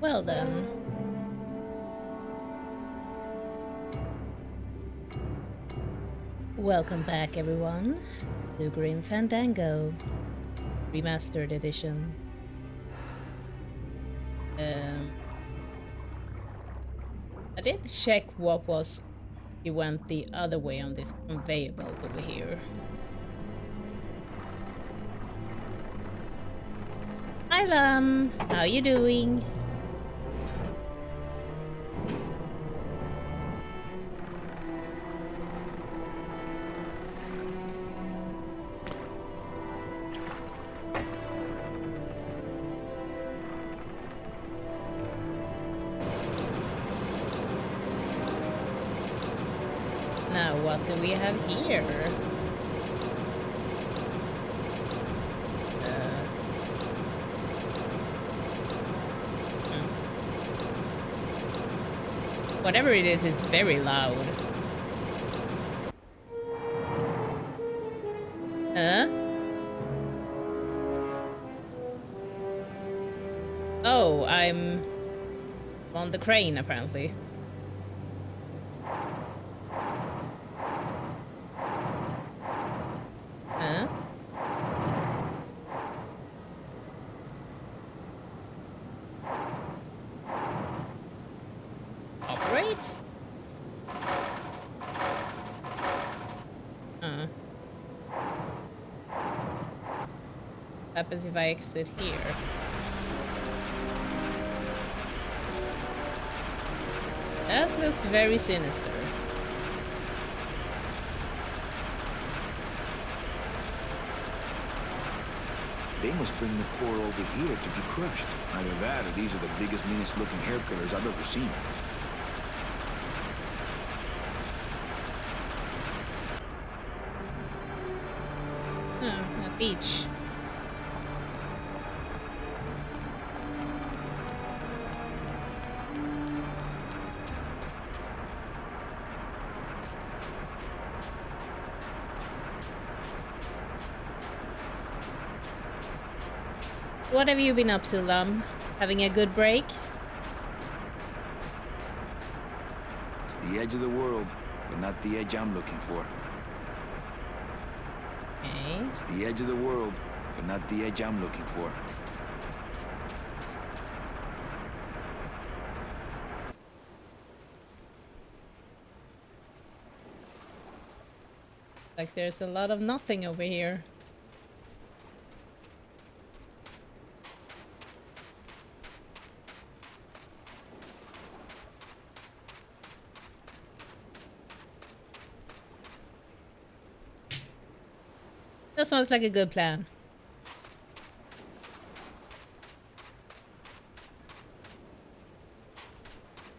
Well then. Welcome back, everyone, to Grim Fandango Remastered Edition. I did check what was you went the other way on this conveyor belt over here. Hi, Lum. How you doing? Now, what do we have here? Whatever it is, it's very loud. Huh? Oh, I'm on the crane, apparently. Huh? Operate? What happens if I exit here? That looks very sinister. They must bring the core over here to be crushed. Either that, or these are the biggest, meanest-looking hair killers I've ever seen. Oh, a beach. What have you been up to, Lum? Having a good break? It's the edge of the world, but not the edge I'm looking for. Okay. It's the edge of the world, but not the edge I'm looking for. Like there's a lot of nothing over here. That sounds like a good plan.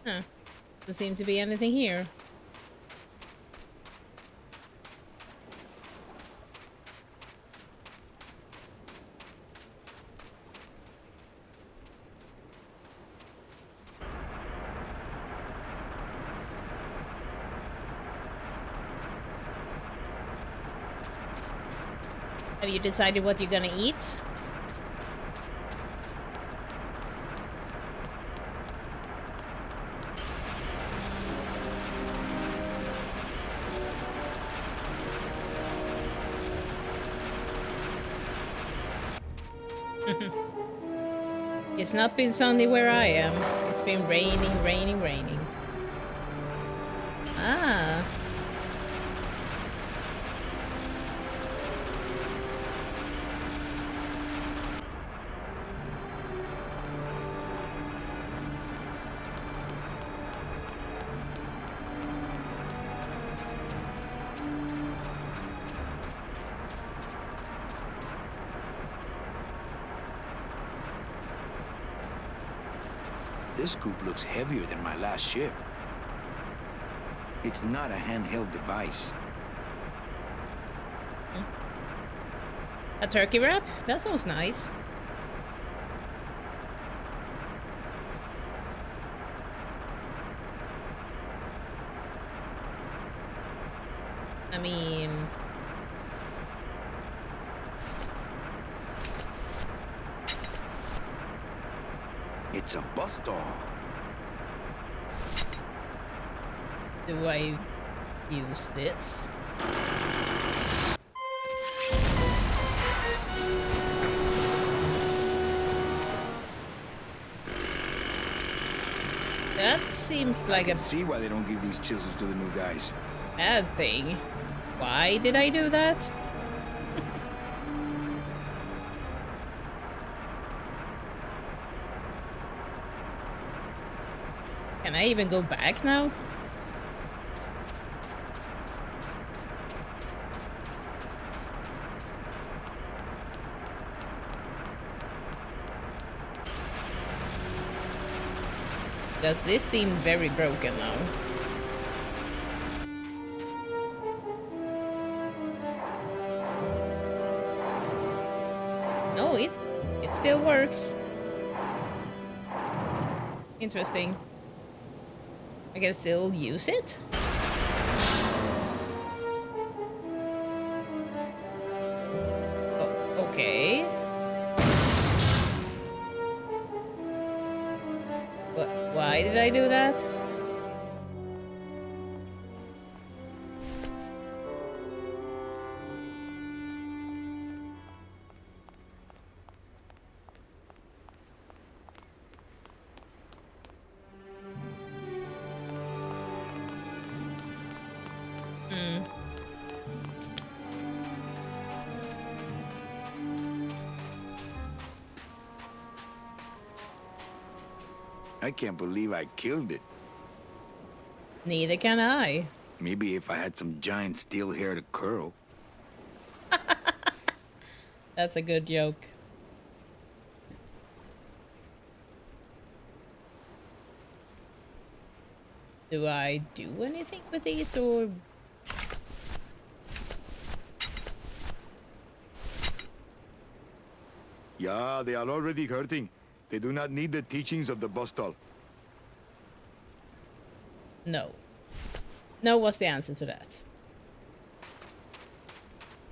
Huh. Doesn't seem to be anything here. Have you decided what you're gonna eat? It's not been sunny where I am. It's been raining, raining, raining. Ah. This scoop looks heavier than my last ship. It's not a handheld device. A turkey wrap? That sounds nice. I mean... It's a bus doll. Do I use this? That seems like a See why they don't give these chisels to the new guys. bad thing. Why did I do that? Can I even go back now? Does this seem very broken now? No, it still works. Interesting. I can still use it? Oh, okay. Why did I do that? I can't believe I killed it. Neither can I. Maybe if I had some giant steel hair to curl. That's a good joke. Do I do anything with these or... Yeah, they are already hurting. They do not need the teachings of the bus doll. No. No was the answer to that.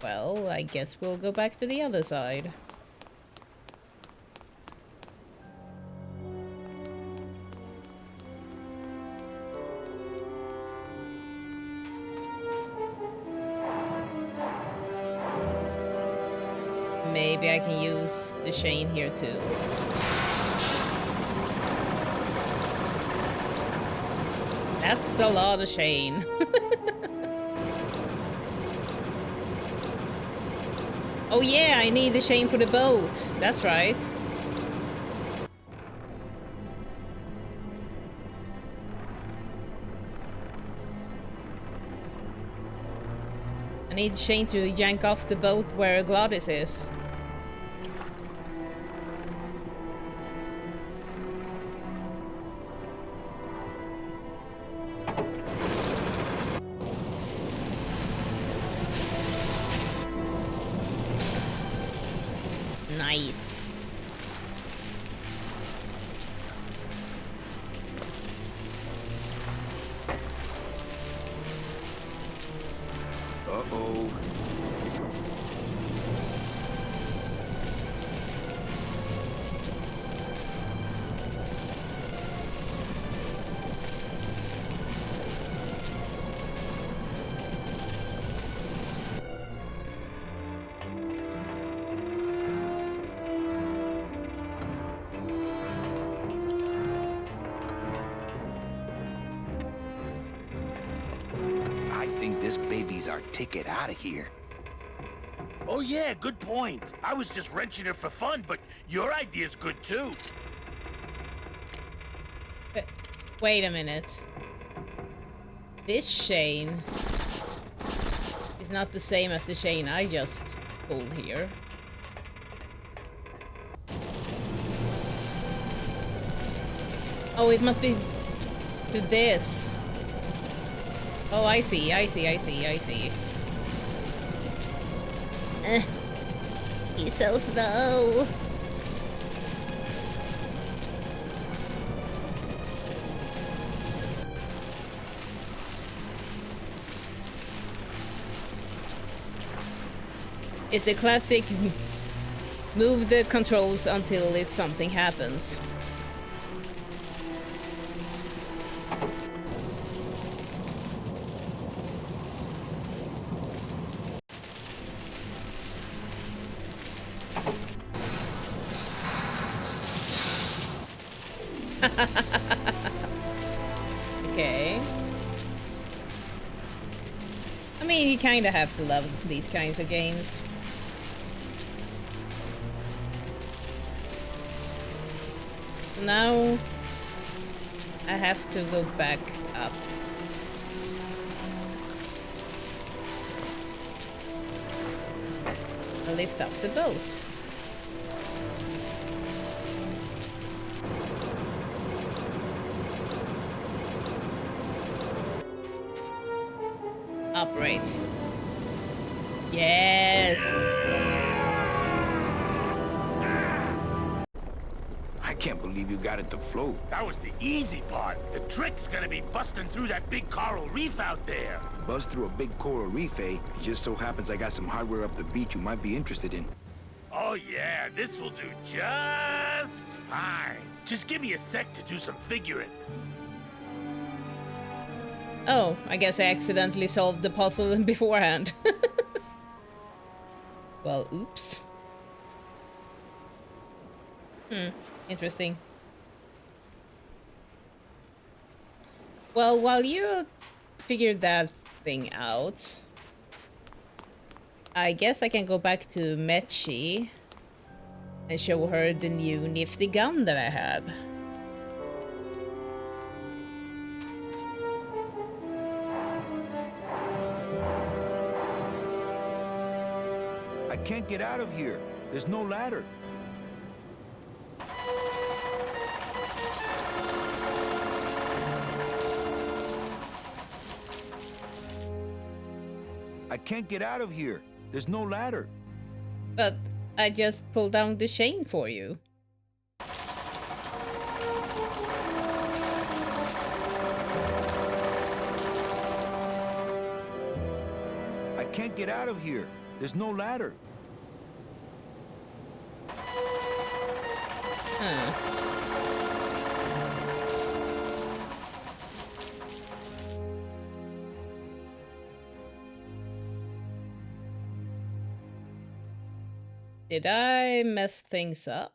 Well, I guess we'll go back to the other side. Maybe I can use the chain here too. That's a lot of chain. Oh yeah, I need the chain for the boat. That's right. I need the chain to yank off the boat where Gladys is. Nice. Uh-oh. I think this baby's our ticket out of here. Oh yeah, good point. I was just wrenching it for fun, but your idea's good too. Wait a minute. This chain is not the same as the chain I just pulled here. Oh, it must be to this. Oh, I see. He's so slow. It's the classic move the controls until something happens. Okay. I mean, you kind of have to love these kinds of games. So now I have to go back up. I'll lift up the boat. Operate. Yes. I can't believe you got it to float. That was the easy part. The trick's gonna be busting through that big coral reef out there. Buzz through a big coral reef, eh? It just so happens I got some hardware up the beach you might be interested in. Oh yeah, this will do just fine. Just give me a sec to do some figuring. Oh, I guess I accidentally solved the puzzle beforehand. Well, oops. Interesting. Well, while you figured that thing out, I guess I can go back to Mechi and show her the new nifty gun that I have. I can't get out of here. There's no ladder. I can't get out of here. There's no ladder. But I just pulled down the chain for you. I can't get out of here. There's no ladder. Huh. Did I mess things up?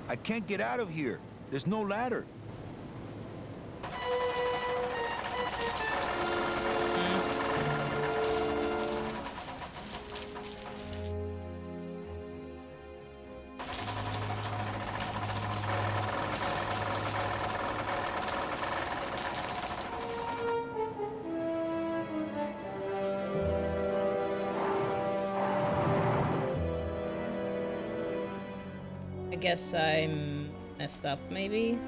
I can't get out of here. There's no ladder. I guess I'm messed up, maybe?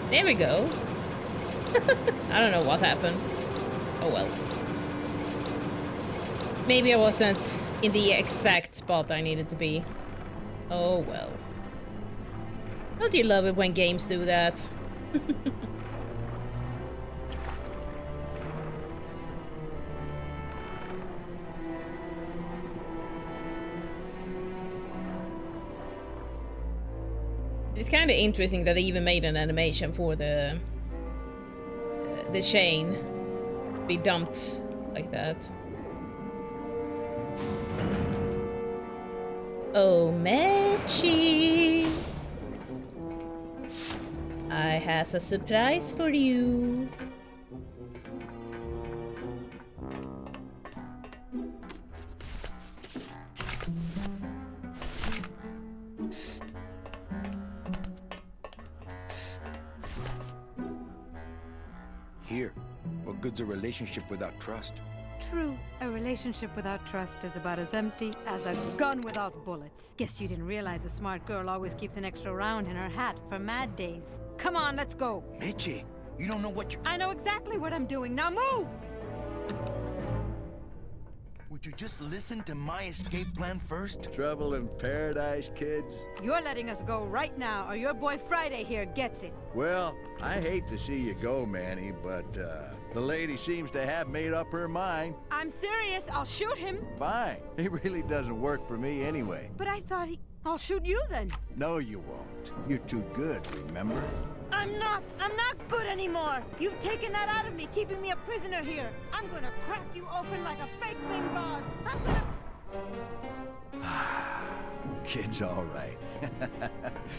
There we go. I don't know what happened. Oh well. Maybe I wasn't in the exact spot I needed to be. Oh well. Don't you love it when games do that? It's kind of interesting that they even made an animation for the chain be dumped like that. Oh, Mechi, I has a surprise for you. Here, what good's a relationship without trust? True, a relationship without trust is about as empty as a gun without bullets. Guess you didn't realize a smart girl always keeps an extra round in her hat for mad days. Come on, let's go. Mechi, you don't know what you... I know exactly what I'm doing. Now move! Would you just listen to my escape plan first? Trouble in paradise, kids? You're letting us go right now, or your boy Friday here gets it. Well, I hate to see you go, Manny, but the lady seems to have made up her mind. I'm serious. I'll shoot him. Fine. It really doesn't work for me anyway. But I thought I'll shoot you then. No, you won't. You're too good, remember? I'm not good anymore. You've taken that out of me, keeping me a prisoner here. I'm gonna crack you open like a fake wing vase. I'm gonna... Kid's all right.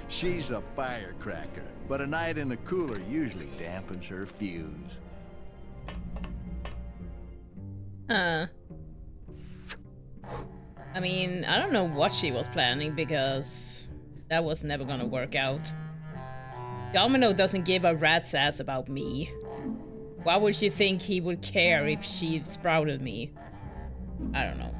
She's a firecracker, but a night in the cooler usually dampens her fuse. I mean, I don't know what she was planning because that was never gonna work out. Domino doesn't give a rat's ass about me. Why would she think he would care if she sprouted me? I don't know.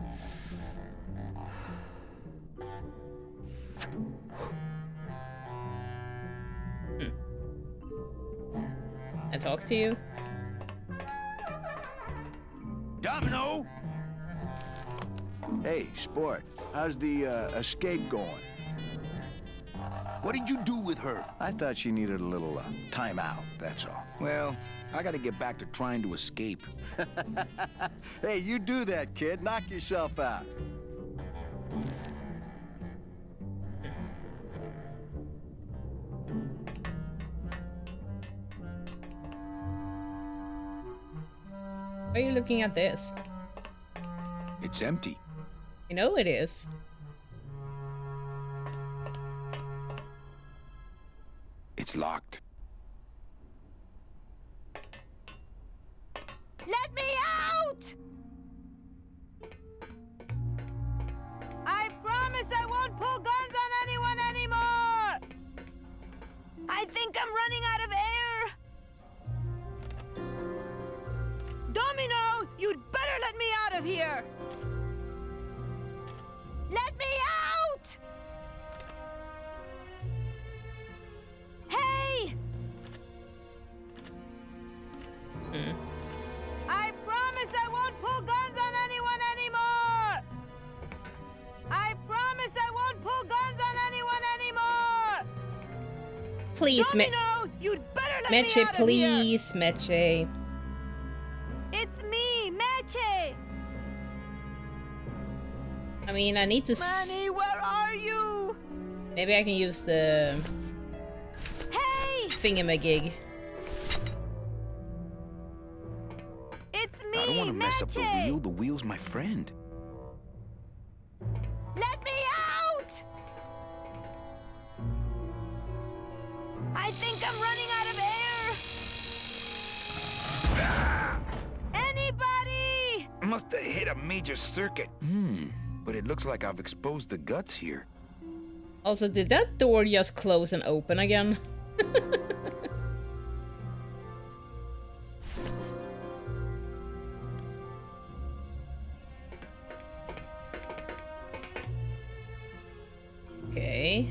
I talk to you? Domino! Hey, Sport, how's the escape going? What did you do with her? I thought she needed a little time out, that's all. Well, I gotta get back to trying to escape. Hey, you do that, kid. Knock yourself out. Why are you looking at this? It's empty. You know it is. It's locked. Let me out! I promise I won't pull guns on anyone anymore! I think I'm running out of air! Domino, you'd better let me out of here! Let me out! Hey! I promise I won't pull guns on anyone anymore! I promise I won't pull guns on anyone anymore! Please, Domino, you'd better let me Meche, out of here! please, Meche. It's me, Meche! I mean, I need to Manny, where are you? maybe I can use the Hey! thingamagig. It's me, I don't want to mess up the Meche! wheel. The wheel's my friend. Let me out! I think I'm running out of air! Anybody! Must have hit a major circuit. But it looks like I've exposed the guts here. Also, did that door just close and open again? Okay.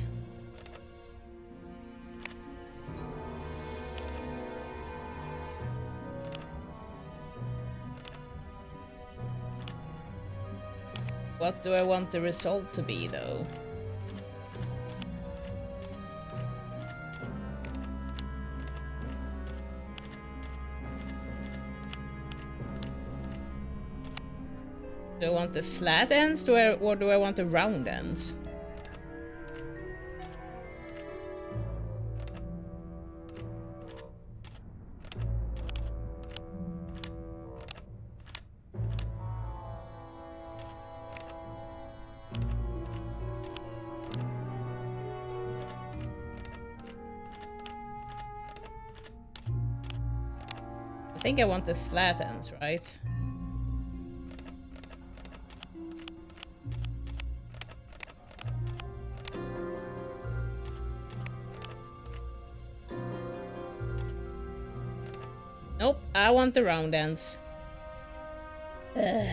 What do I want the result to be, though? Do I want the flat ends or do I want the round ends? I think I want the flat ends, right? Nope, I want the round ends. Ugh.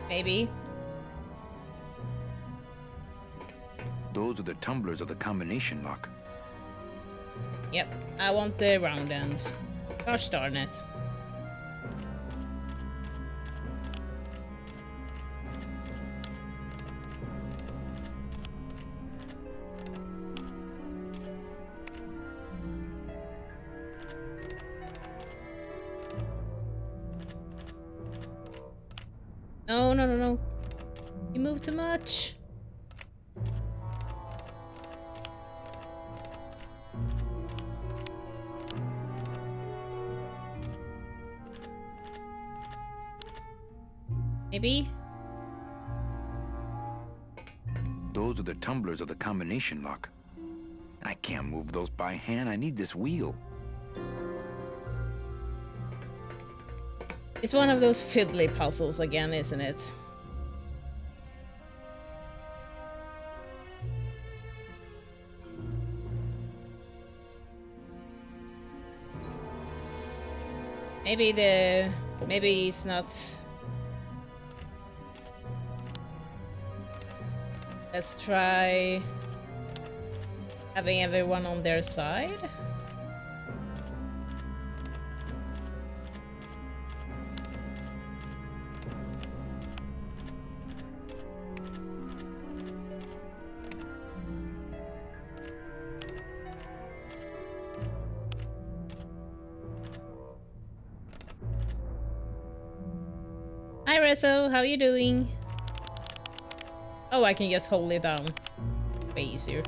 Maybe. Those are the tumblers of the combination lock. Yep, I want the round ends. Gosh darn it. No, no, no, no. You move too much. Maybe? Those are the tumblers of the combination lock. I can't move those by hand. I need this wheel. It's one of those fiddly puzzles again, isn't it? Maybe it's not. Let's try having everyone on their side. Hi Rezo, how you doing? Oh, I can just hold it down. Way easier.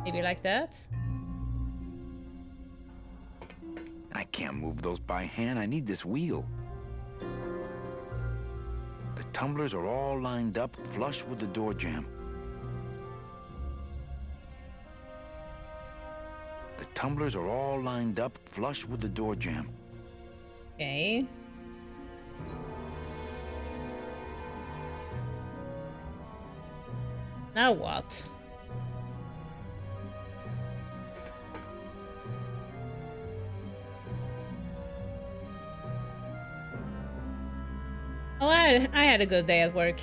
Maybe like that? I can't move those by hand. I need this wheel. The tumblers are all lined up flush with the door jamb. The tumblers are all lined up flush with the door jamb. Okay. Now what? Oh, I had a good day at work.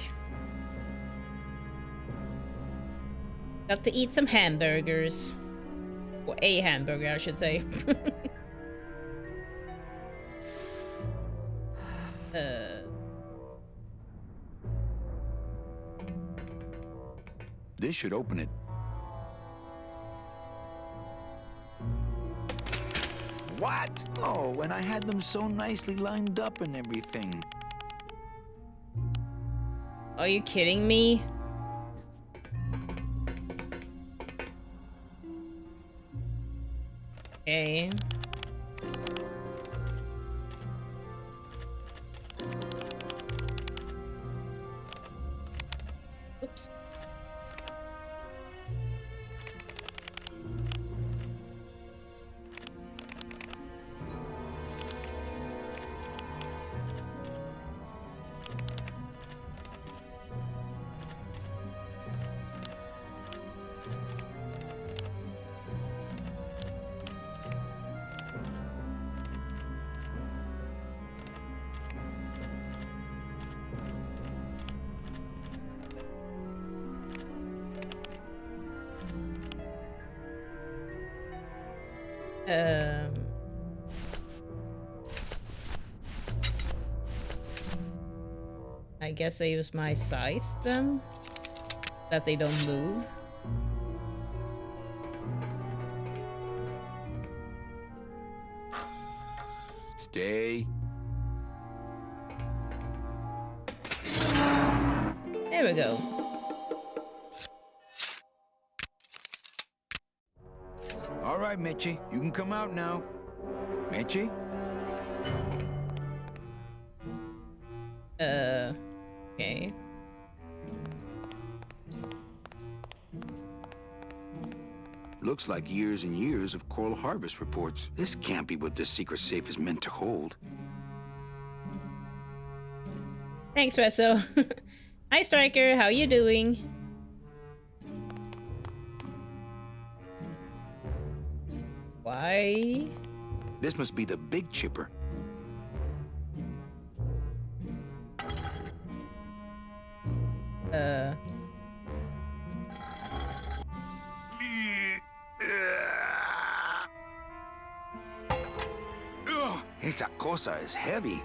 Got to eat some hamburgers. Or a hamburger, I should say. This should open it. What? Oh, and I had them so nicely lined up and everything. Are you kidding me? Okay. Oops. I guess I use my scythe then, that they don't move. Stay. There we go. All right, Mitchie, you can come out now. Mitchie? Okay. Looks like years and years of coral harvest reports. This can't be what this secret safe is meant to hold. Thanks, Rezo. Hi, Striker. How you doing? Why? This must be the big chipper. Esa cosa is heavy.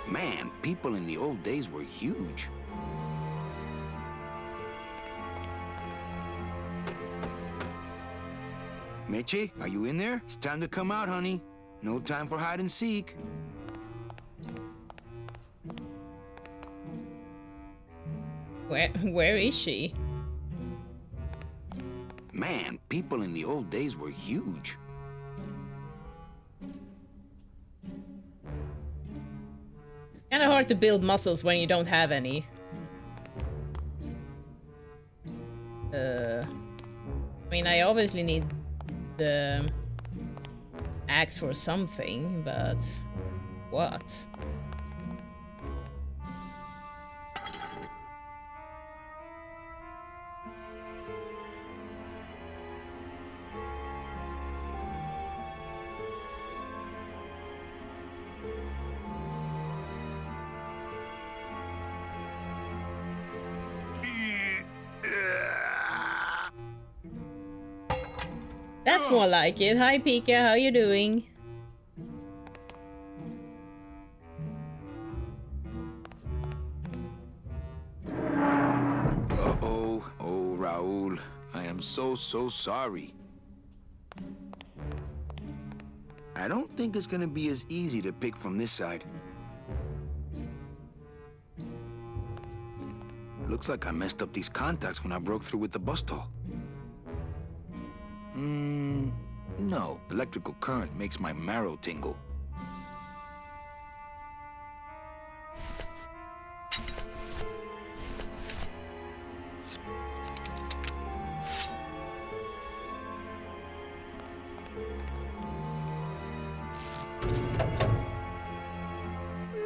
Man, people in the old days were huge. Meche, are you in there? It's time to come out, honey. No time for hide and seek. Where is she? Man, people in the old days were huge. Kinda hard to build muscles when you don't have any. I mean, I obviously need the axe for something, but what? That's more like it. Hi, Pika. How you doing? Uh-oh. Oh, Raul. I am so sorry. I don't think it's gonna be as easy to pick from this side. Looks like I messed up these contacts when I broke through with the bus stall. No. Electrical current makes my marrow tingle.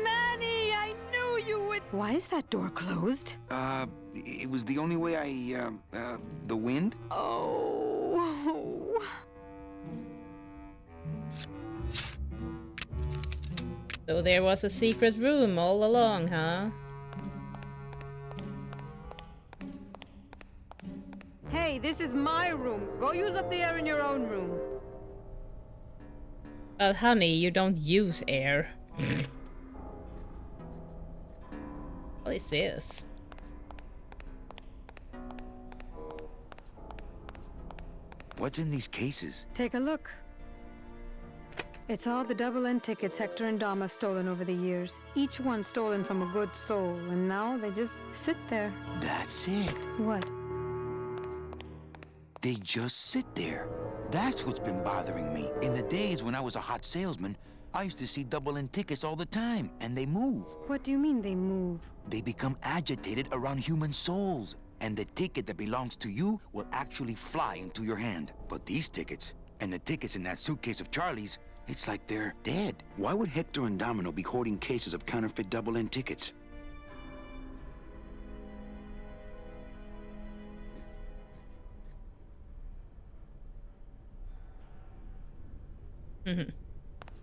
Manny, I knew you would. Why is that door closed? It was the only way the wind? Oh. So there was a secret room all along, huh? Hey, this is my room. Go use up the air in your own room. Well, honey, you don't use air. What is this? What's in these cases? Take a look. It's all the double-end tickets Hector and Dom have stolen over the years. Each one stolen from a good soul, and now they just sit there. That's it. What? They just sit there. That's what's been bothering me. In the days when I was a hot salesman, I used to see double-end tickets all the time, and they move. What do you mean they move? They become agitated around human souls, and the ticket that belongs to you will actually fly into your hand. But these tickets, and the tickets in that suitcase of Charlie's, it's like they're dead. Why would Hector and Domino be hoarding cases of counterfeit double-end tickets?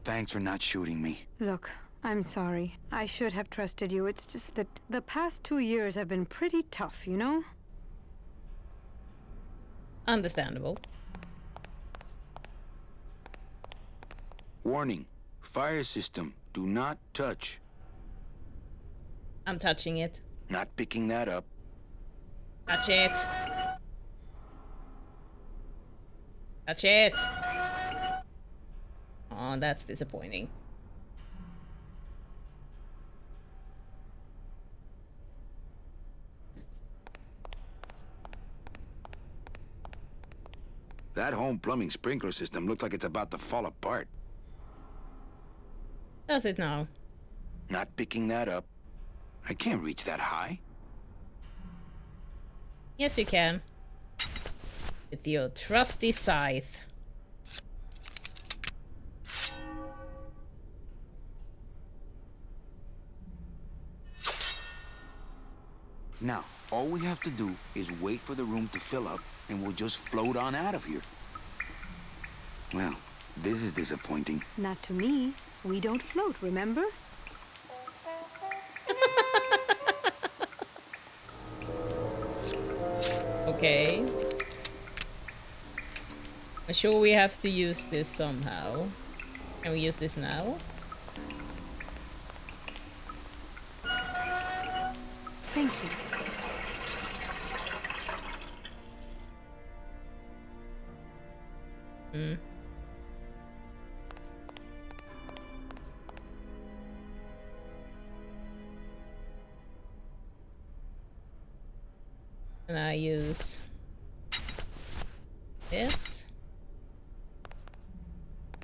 Thanks for not shooting me. Look, I'm sorry. I should have trusted you. It's just that the past 2 years have been pretty tough, you know? Understandable. Warning. Fire system. Do not touch. I'm touching it. Not picking that up. Touch it. Touch it. Oh, that's disappointing. That home plumbing sprinkler system looks like it's about to fall apart. Does it now? Not picking that up. I can't reach that high. Yes, you can. With your trusty scythe. Now, all we have to do is wait for the room to fill up, and we'll just float on out of here. Well, this is disappointing. Not to me. We don't float, remember? Okay. I'm sure we have to use this somehow. Can we use this now? Thank you. Hmm. And I use this.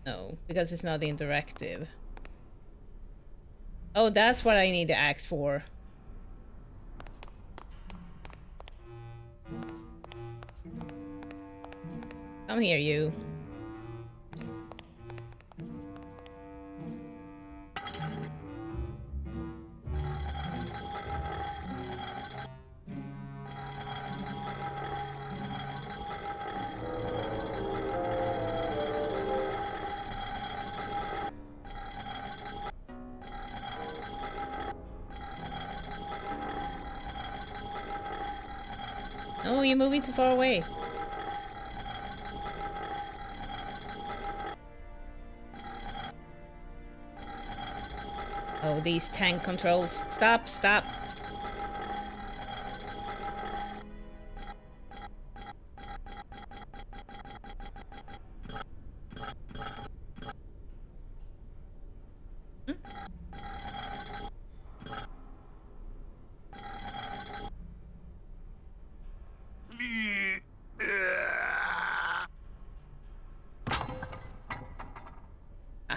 No, because it's not interactive. Oh, that's what I need the axe for. Come here, you. Oh, you're moving too far away. Oh, these tank controls. Stop, stop.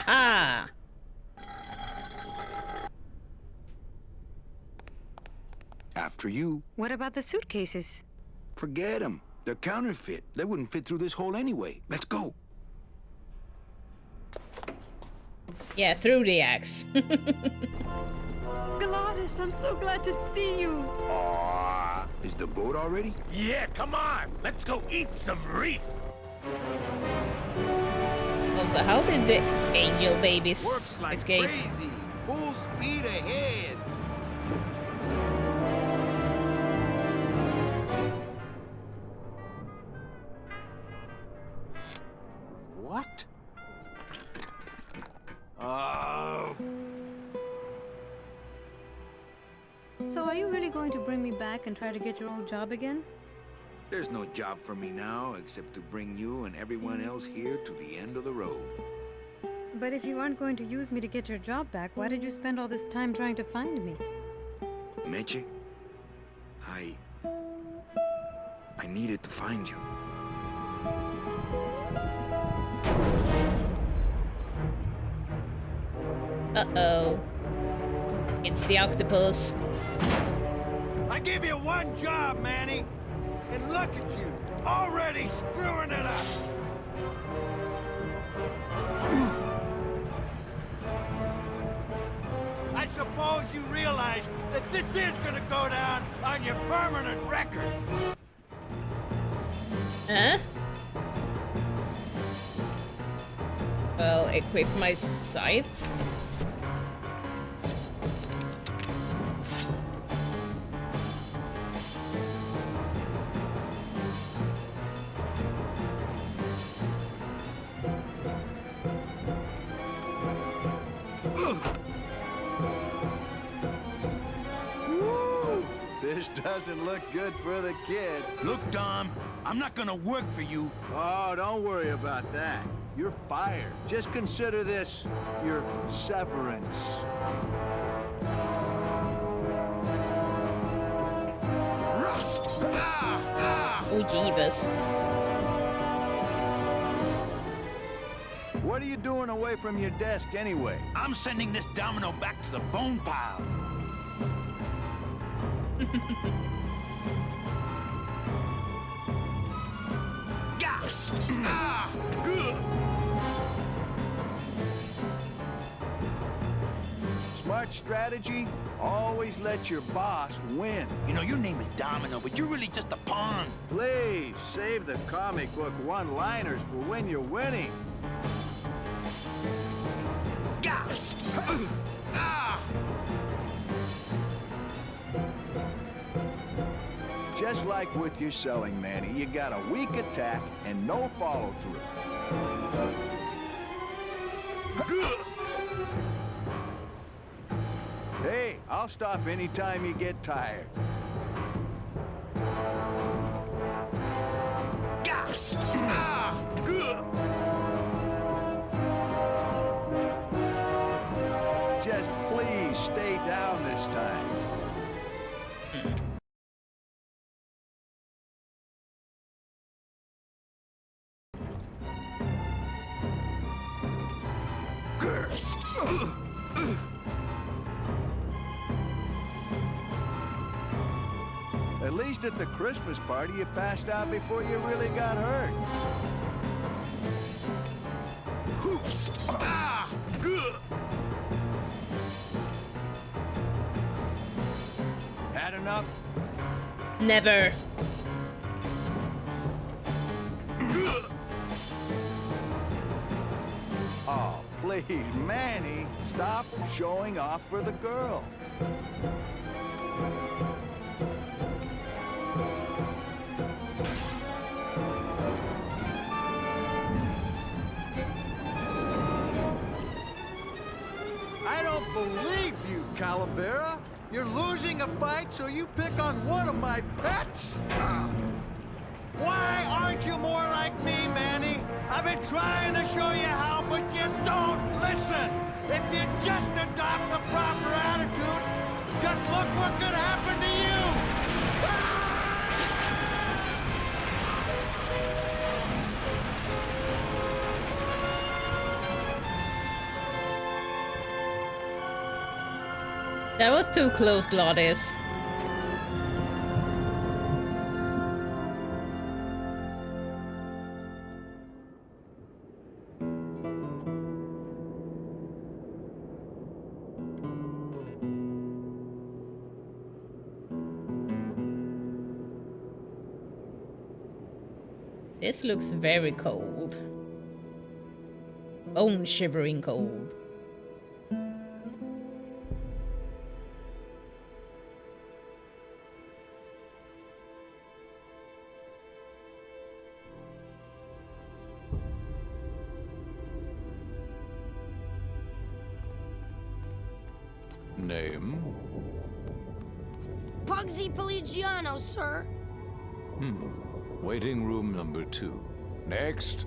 Aha! After you. What about the suitcases? Forget them. They're counterfeit. They wouldn't fit through this hole anyway. Let's go. Yeah, through the axe. Gladys, I'm so glad to see you. Is the boat already? Yeah, come on. Let's go eat some reef. Also, how did the angel babies Works like escape? crazy. Full speed ahead. What? Oh. So are you really going to bring me back and try to get your old job again? There's no job for me now except to bring you and everyone else here to the end of the road. But if you aren't going to use me to get your job back, why did you spend all this time trying to find me? Meche, I needed to find you. Uh-oh. It's the octopus. I give you one job, Manny. And look at you, already screwing it up. I suppose you realize that this is gonna go down on your permanent record. Huh? Well, equip my scythe. Woo! This doesn't look good for the kid. Look, Dom, I'm not gonna work for you. Oh, don't worry about that. You're fired. Just consider this your severance. Oh, Jeebus. What are you doing away from your desk anyway? I'm sending this domino back to the bone pile. Smart strategy, always let your boss win. You know, your name is Domino, but you're really just a pawn. Please, save the comic book one-liners for when you're winning. Just like with your selling, Manny, you got a weak attack and no follow-through. Hey, I'll stop anytime you get tired. Just please stay down this time. At least at the Christmas party, you passed out before you really got hurt. Had enough? Never. Oh, please, Manny, stop showing off for the girl. I don't believe you, Calavera. You're losing a fight, so you pick on one of my pets? Why aren't you more like me, Manny? I've been trying to show you how, but you don't listen. If you just adopt the proper attitude, just look what could happen to you. That was too close, Glottis. This looks very cold. Bone shivering cold. Name? Pugsy Pelagiano, sir. Waiting room number 2. Next.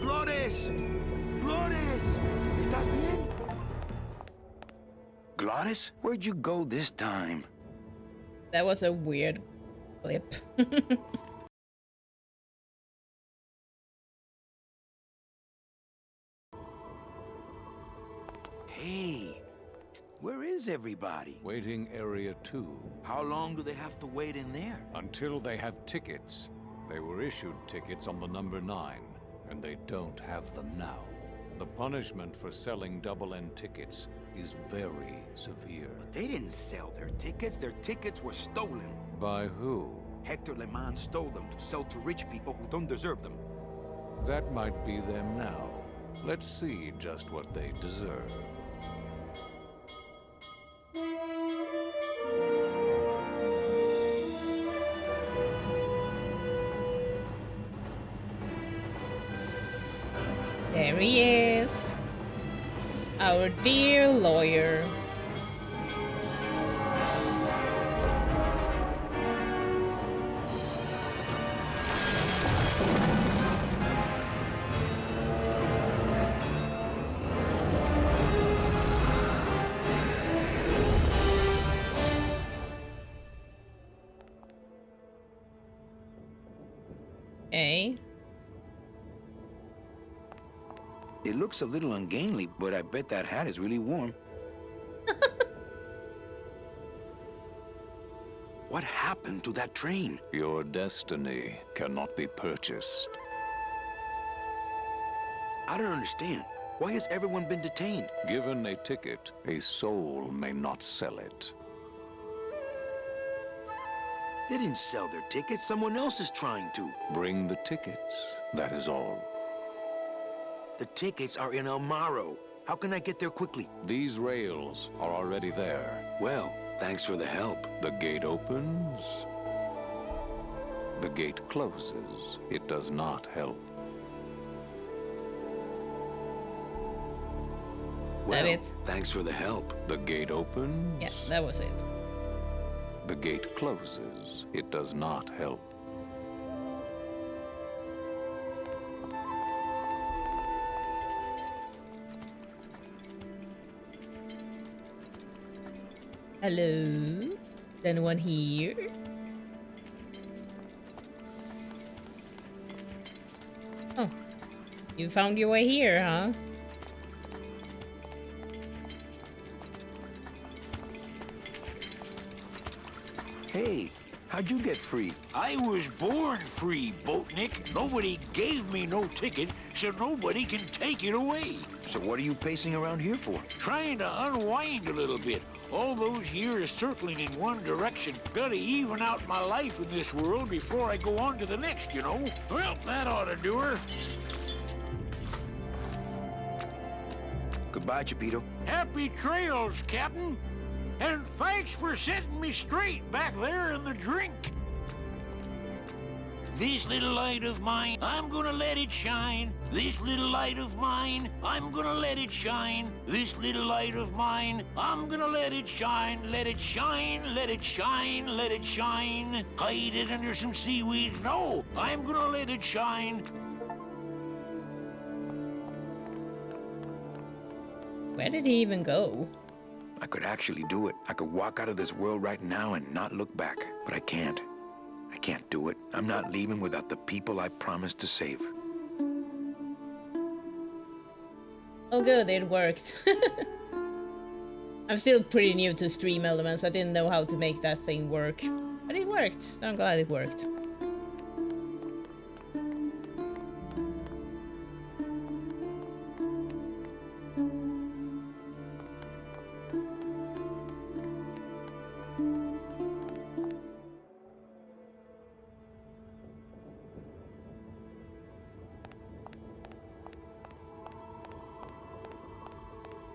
Glores! Glores! ¿Estás bien? Glottis, where'd you go this time? That was a weird clip. Hey, where is everybody? Waiting area 2. How long do they have to wait in there? Until they have tickets. They were issued tickets on the number 9, and they don't have them now. The punishment for selling double-end tickets is very severe. They didn't sell their tickets. Their tickets were stolen. By who? Hector Le Mans stole them to sell to rich people who don't deserve them. That might be them now. Let's see just what they deserve. There he is. Our dear lawyer. Okay. It looks a little ungainly, but I bet that hat is really warm. What happened to that train? Your destiny cannot be purchased. I don't understand. Why has everyone been detained? Given a ticket, a soul may not sell it. They didn't sell their tickets. Someone else is trying to. Bring the tickets, that is all. The tickets are in El Maro. How can I get there quickly? These rails are already there. Well, thanks for the help. The gate opens The gate closes. It does not help. Well, it? thanks for the help. The gate opens. Yeah, that was it. The gate closes. It does not help. Hello? Is anyone here? Oh. You found your way here, huh? Hey, how'd you get free? I was born free, Boatnik. Nobody gave me no ticket, so nobody can take it away. So what are you pacing around here for? Trying to unwind a little bit. All those years circling in one direction. Gotta even out my life in this world before I go on to the next, you know? Well, that ought to do her. Goodbye, Chipito. Happy trails, Captain. And thanks for setting me straight back there in the drink. This little light of mine, I'm gonna let it shine. This little light of mine, I'm gonna let it shine. This little light of mine, I'm gonna let it shine. Let it shine, let it shine, let it shine. Hide it under some seaweed. No, I'm gonna let it shine. Where did he even go? I could actually do it. I could walk out of this world right now and not look back. But I can't. I can't do it. I'm not leaving without the people I promised to save. Oh good, it worked. I'm still pretty new to Stream Elements. I didn't know how to make that thing work. But it worked, so I'm glad it worked.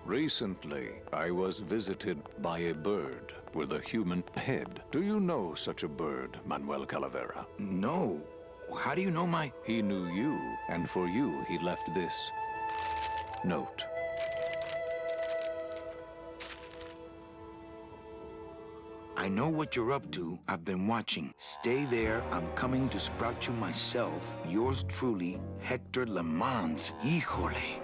Recently, I was visited by a bird with a human head. Do you know such a bird, Manuel Calavera? No. How do you know my... He knew you, and for you, he left this note. I know what you're up to. I've been watching. Stay there. I'm coming to sprout you myself. Yours truly, Hector Le Mans. Híjole.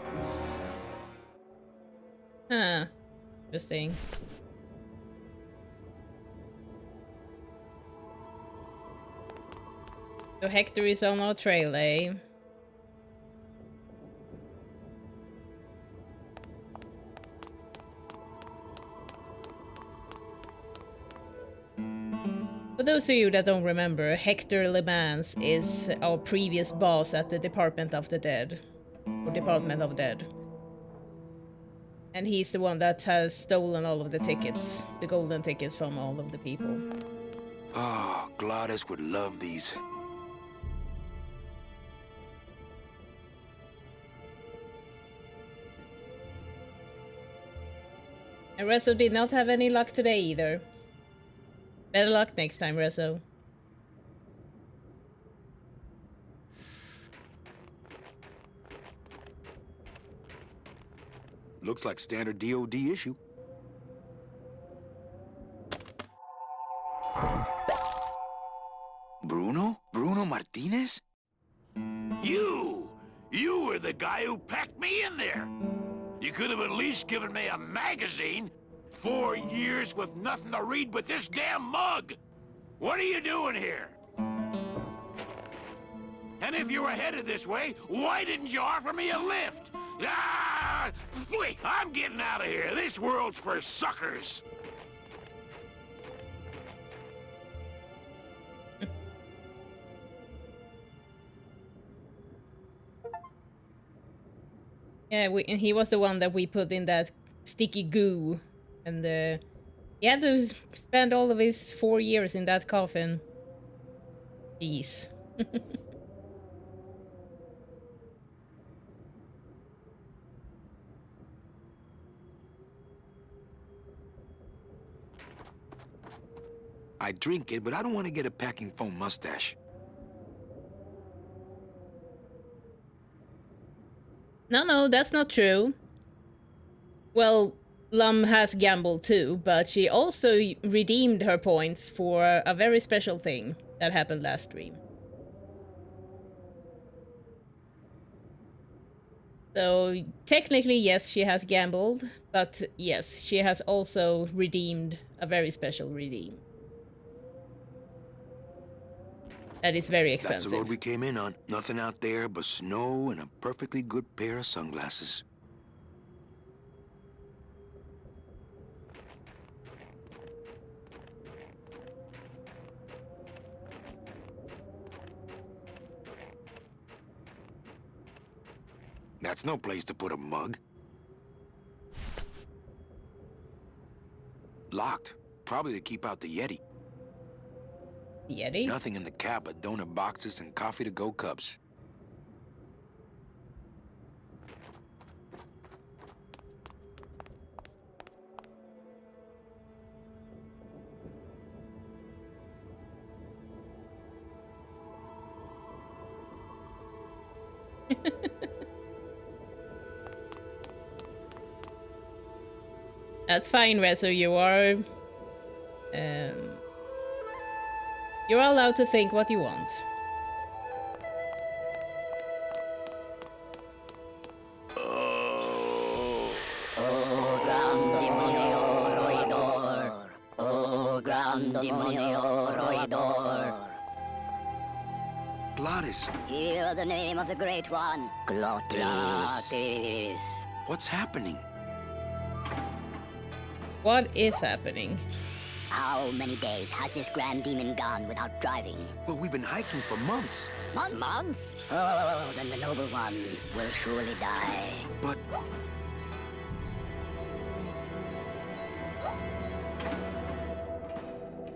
Huh. Interesting. So Hector is on our trail, eh? For those of you that don't remember, Hector Le Mans is our previous boss at the Department of the Dead. Or Department of Dead. And he's the one that has stolen all of the tickets. The golden tickets from all of the people. Oh, Gladys would love these. And Rezo did not have any luck today either. Better luck next time, Rezo. Looks like standard DOD issue. Bruno? Bruno Martinez? You! You were the guy who packed me in there! You could have at least given me a magazine. 4 years with nothing to read but this damn mug! What are you doing here? And if you were headed this way, why didn't you offer me a lift? Ah! Wait, I'm getting out of here. This world's for suckers. Yeah, and he was the one that we put in that sticky goo. And he had to spend all of his 4 years in that coffin. Jeez. I drink it, but I don't want to get a packing foam mustache. No, that's not true. Well, Lum has gambled too, but she also redeemed her points for a very special thing that happened last stream. So, technically, yes, she has gambled, but yes, she has also redeemed a very special redeem. That is very expensive. That's the road we came in on. Nothing out there but snow and a perfectly good pair of sunglasses. That's no place to put a mug. Locked. Probably to keep out the Yeti. Yeti? Nothing in the cab but donut boxes and coffee-to-go cups. That's fine, Rezo. You're allowed to think what you want. Oh, gran demonio roidor. Oh, gran demonio roidor. Glottis, Hear the name of the Great One. Glottis. what's happening? What is happening? How many days has this grand demon gone without driving? Well, we've been hiking for months. Months? Oh, then the noble one will surely die. But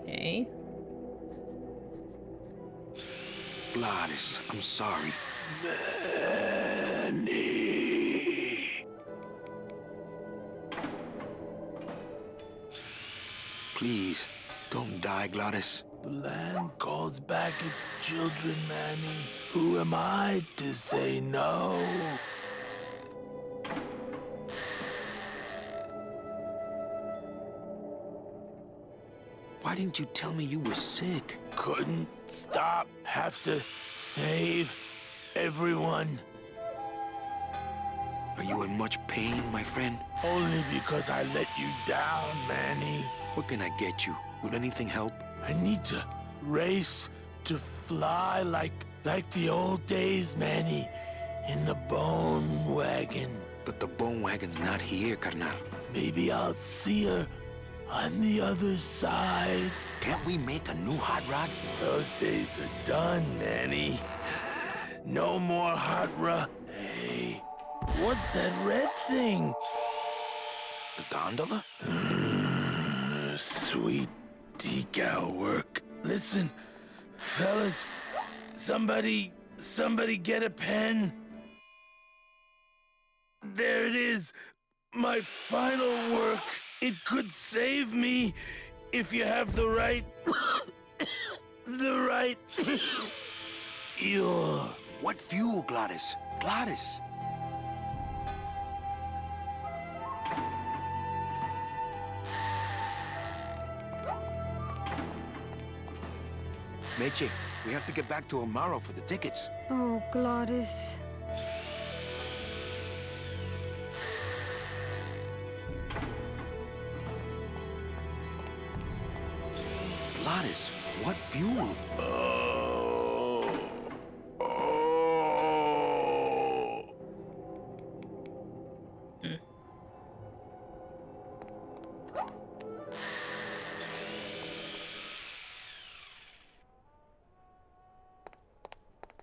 Okay. Glottis, I'm sorry. Manny. Please, don't die, Glottis. The land calls back its children, Manny. Who am I to say no? Why didn't you tell me you were sick? Couldn't stop. Have to save everyone. Are you in much pain, my friend? Only because I let you down, Manny. What can I get you? Will anything help? I need to race to fly like the old days, Manny. In the bone wagon. But the bone wagon's not here, carnal. Maybe I'll see her on the other side. Can't we make a new hot rod? Those days are done, Manny. No more hot rod. Hey, what's that red thing? The gondola? Sweet decal work. Listen, fellas, somebody get a pen. There it is, my final work. It could save me if you have the right, the right fuel. What fuel, Glottis? Glottis! Meche, we have to get back to Amaro for the tickets. Oh, Glottis. Glottis, what fuel?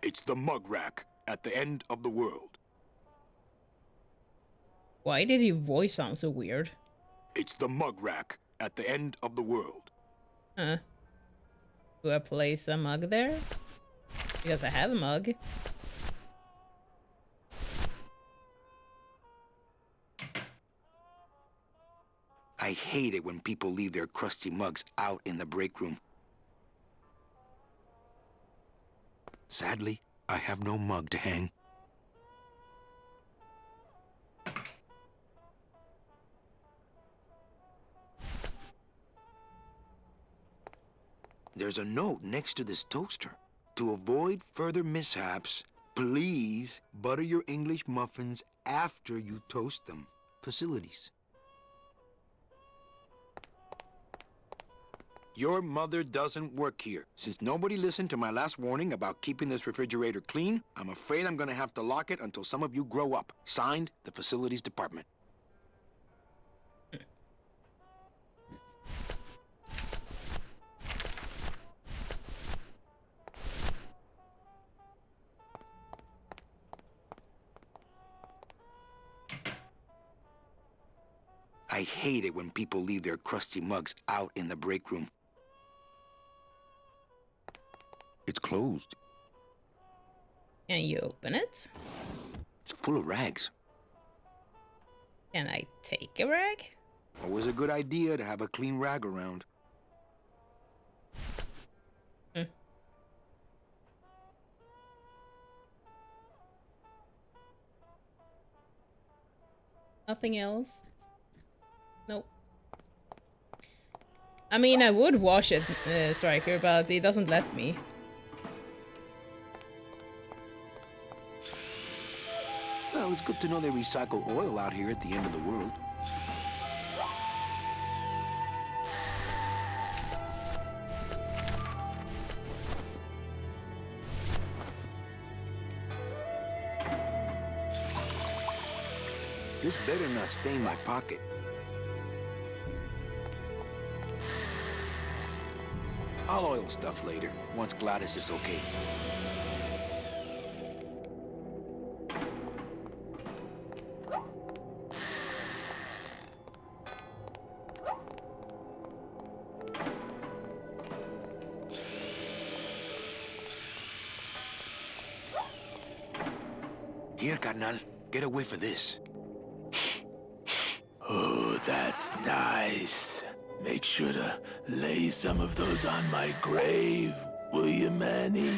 It's the mug rack at the end of the world. Why did your voice sound so weird? It's the mug rack at the end of the world. Huh. Do I place a mug there? Because I have a mug. I hate it when people leave their crusty mugs out in the break room. Sadly, I have no mug to hang. There's a note next to this toaster. To avoid further mishaps, please butter your English muffins after you toast them. Facilities. Your mother doesn't work here. Since nobody listened to my last warning about keeping this refrigerator clean, I'm afraid I'm gonna have to lock it until some of you grow up. Signed, the Facilities Department. I hate it when people leave their crusty mugs out in the break room. It's closed. Can you open it? It's full of rags. Can I take a rag? Always a good idea to have a clean rag around. Nothing else? Nope. I mean, I would wash it, Striker, but it doesn't let me. Well, it's good to know they recycle oil out here at the end of the world. This better not stain my pocket. I'll oil stuff later, once Gladys is okay. Here, carnal. Get away for this. Oh, that's nice. Make sure to lay some of those on my grave, will you, Manny?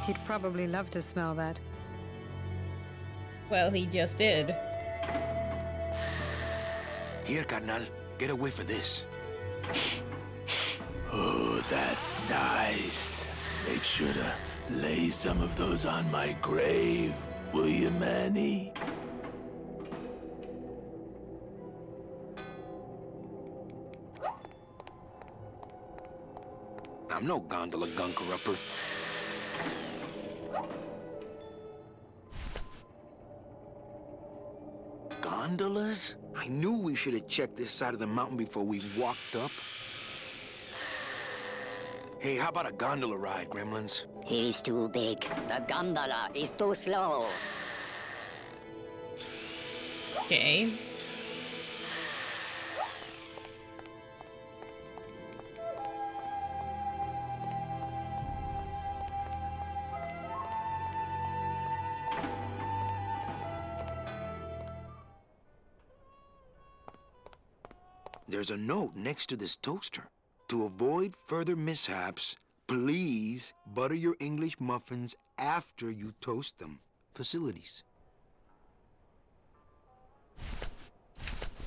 He'd probably love to smell that. Well, he just did. Here, carnal. Get away for this. Oh, that's nice. Make sure to lay some of those on my grave, will you, Manny? I'm no gondola gunker-upper. Gondolas? I knew we should have checked this side of the mountain before we walked up. Hey, how about a gondola ride, gremlins? He's too big. The gondola is too slow. Okay. There's a note next to this toaster. To avoid further mishaps, please butter your English muffins after you toast them. Facilities.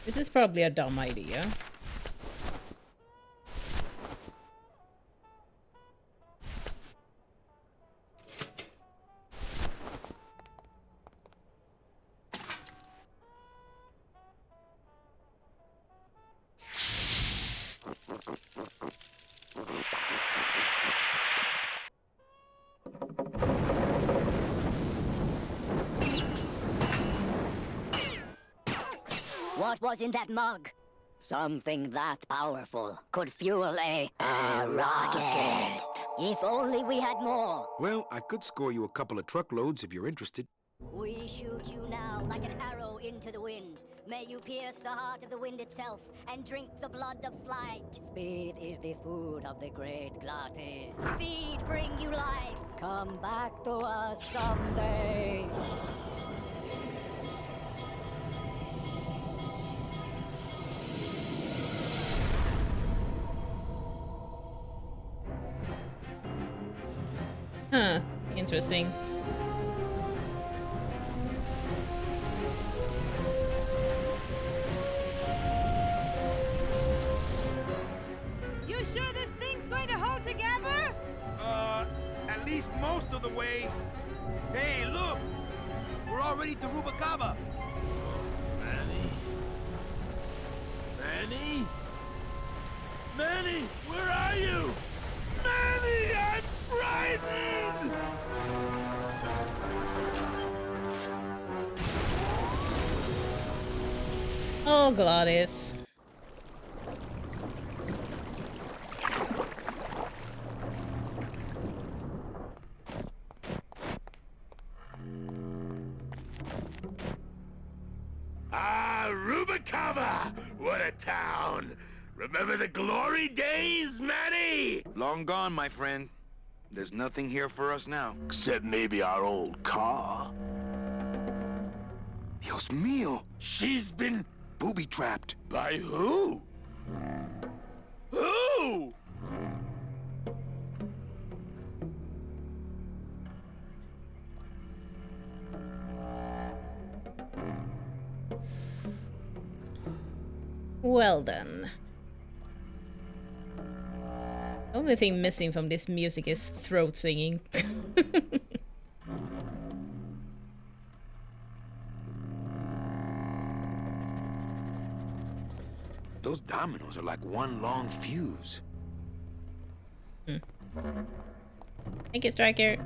This is probably a dumb idea. What was in that mug? Something that powerful could fuel a rocket. If only we had more. Well, I could score you a couple of truckloads if you're interested. We shoot you now like an arrow into the wind. May you pierce the heart of the wind itself and drink the blood of flight. Speed is the food of the great glottis. Speed bring you life. Come back to us someday. Huh. Interesting. You sure this thing's going to hold together? At least most of the way. Hey, look! We're already to Rubacava. Manny? Manny? Manny, where are you? Manny, I'm frightened! Oh, Gladys. Ah, Rubacava! What a town! Remember the glory days, Manny? Long gone, my friend. There's nothing here for us now. Except maybe our old car. Dios mío! She's been... Booby-trapped. by who? Who? Well then. The only thing missing from this music is throat singing. Those dominoes are like one long fuse. Thank you, Striker.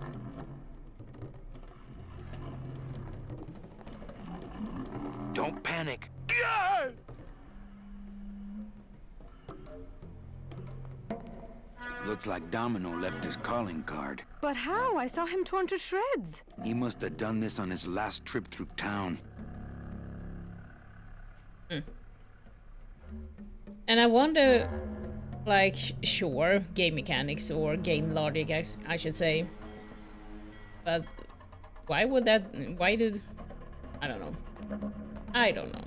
Don't panic. Yeah! Looks like Domino left his calling card. But how? I saw him torn to shreds. He must have done this on his last trip through town. And I wonder, like, sure, game mechanics or game logic, I should say. But why would that, why did, I don't know. I don't know.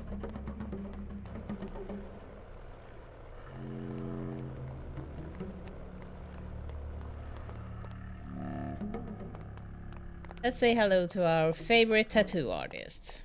Let's say hello to our favorite tattoo artist.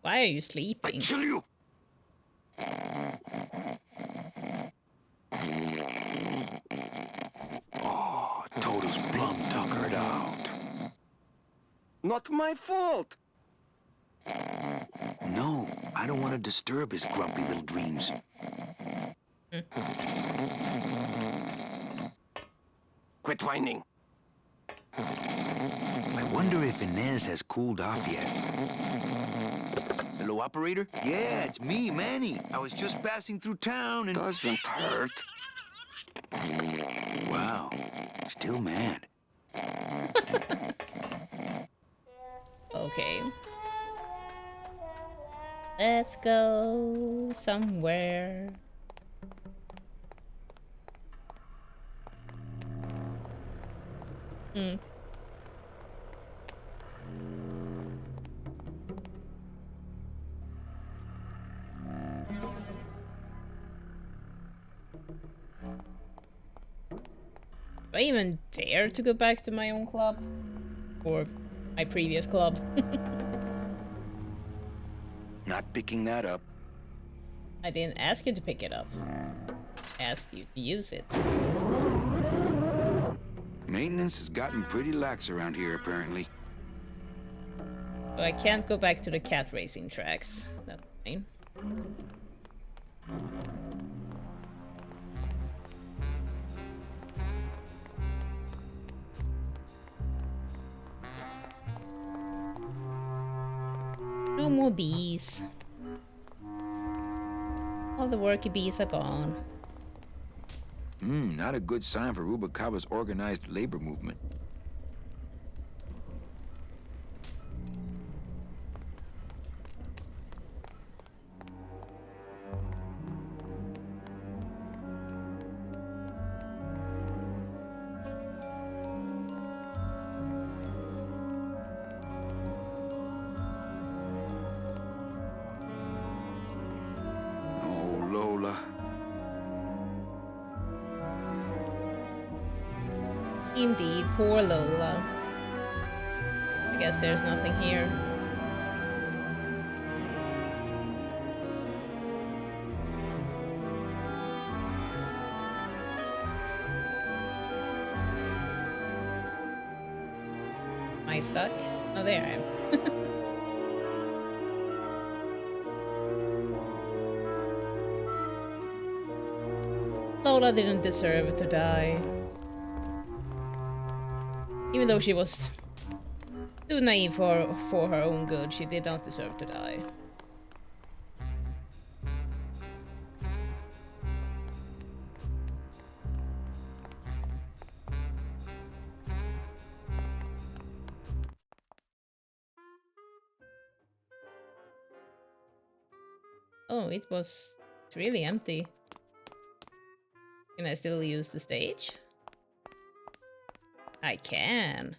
Why are you sleeping? Kill you! Oh, Toto's plum tuckered out. Not my fault. No, I don't want to disturb his grumpy little dreams. Quit whining. I wonder if Inez has cooled off yet. Hello, operator? Yeah, it's me, Manny. I was just passing through town and... Doesn't hurt. Wow, still mad. Okay. Let's go somewhere. Do I even dare to go back to my own club? Or my previous club? Not picking that up. I didn't ask you to pick it up. I asked you to use it. Maintenance has gotten pretty lax around here, apparently. So I can't go back to the cat racing tracks. That's fine. No more bees. All the worky bees are gone. Not a good sign for Rubacava's organized labor movement. Lola. Indeed, poor Lola. I guess there's nothing here. Am I stuck? Oh, there I am. Lola didn't deserve to die. Even though she was too naive for her own good, she did not deserve to die. Oh, it's really empty. Can I still use the stage? I can.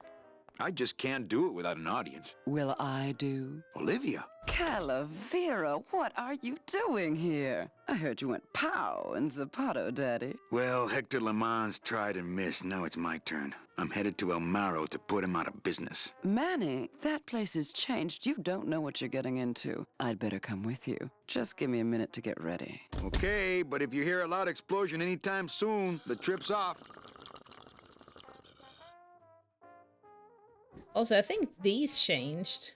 I just can't do it without an audience. Will I do? Olivia. Calavera, what are you doing here? I heard you went pow in Zapato, Daddy. Well, Hector LeMans tried and missed. Now it's my turn. I'm headed to El Maro to put him out of business. Manny, that place has changed. You don't know what you're getting into. I'd better come with you. Just give me a minute to get ready. Okay, but if you hear a loud explosion anytime soon, the trip's off. Also, I think these changed.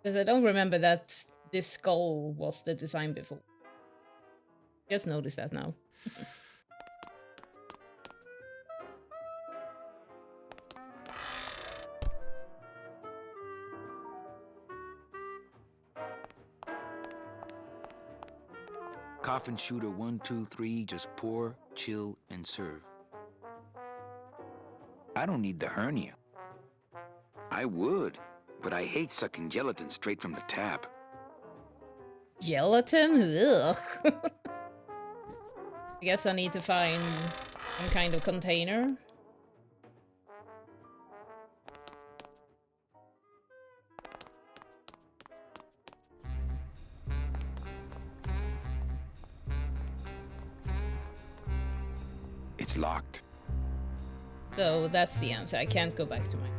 Because I don't remember that this skull was the design before. Just noticed that now. Coffin shooter 1, 2, 3, just pour, chill, and serve. I don't need the hernia. I would, but I hate sucking gelatin straight from the tap. Gelatin? Ugh. I guess I need to find some kind of container. It's locked. So that's the answer. I can't go back to mine.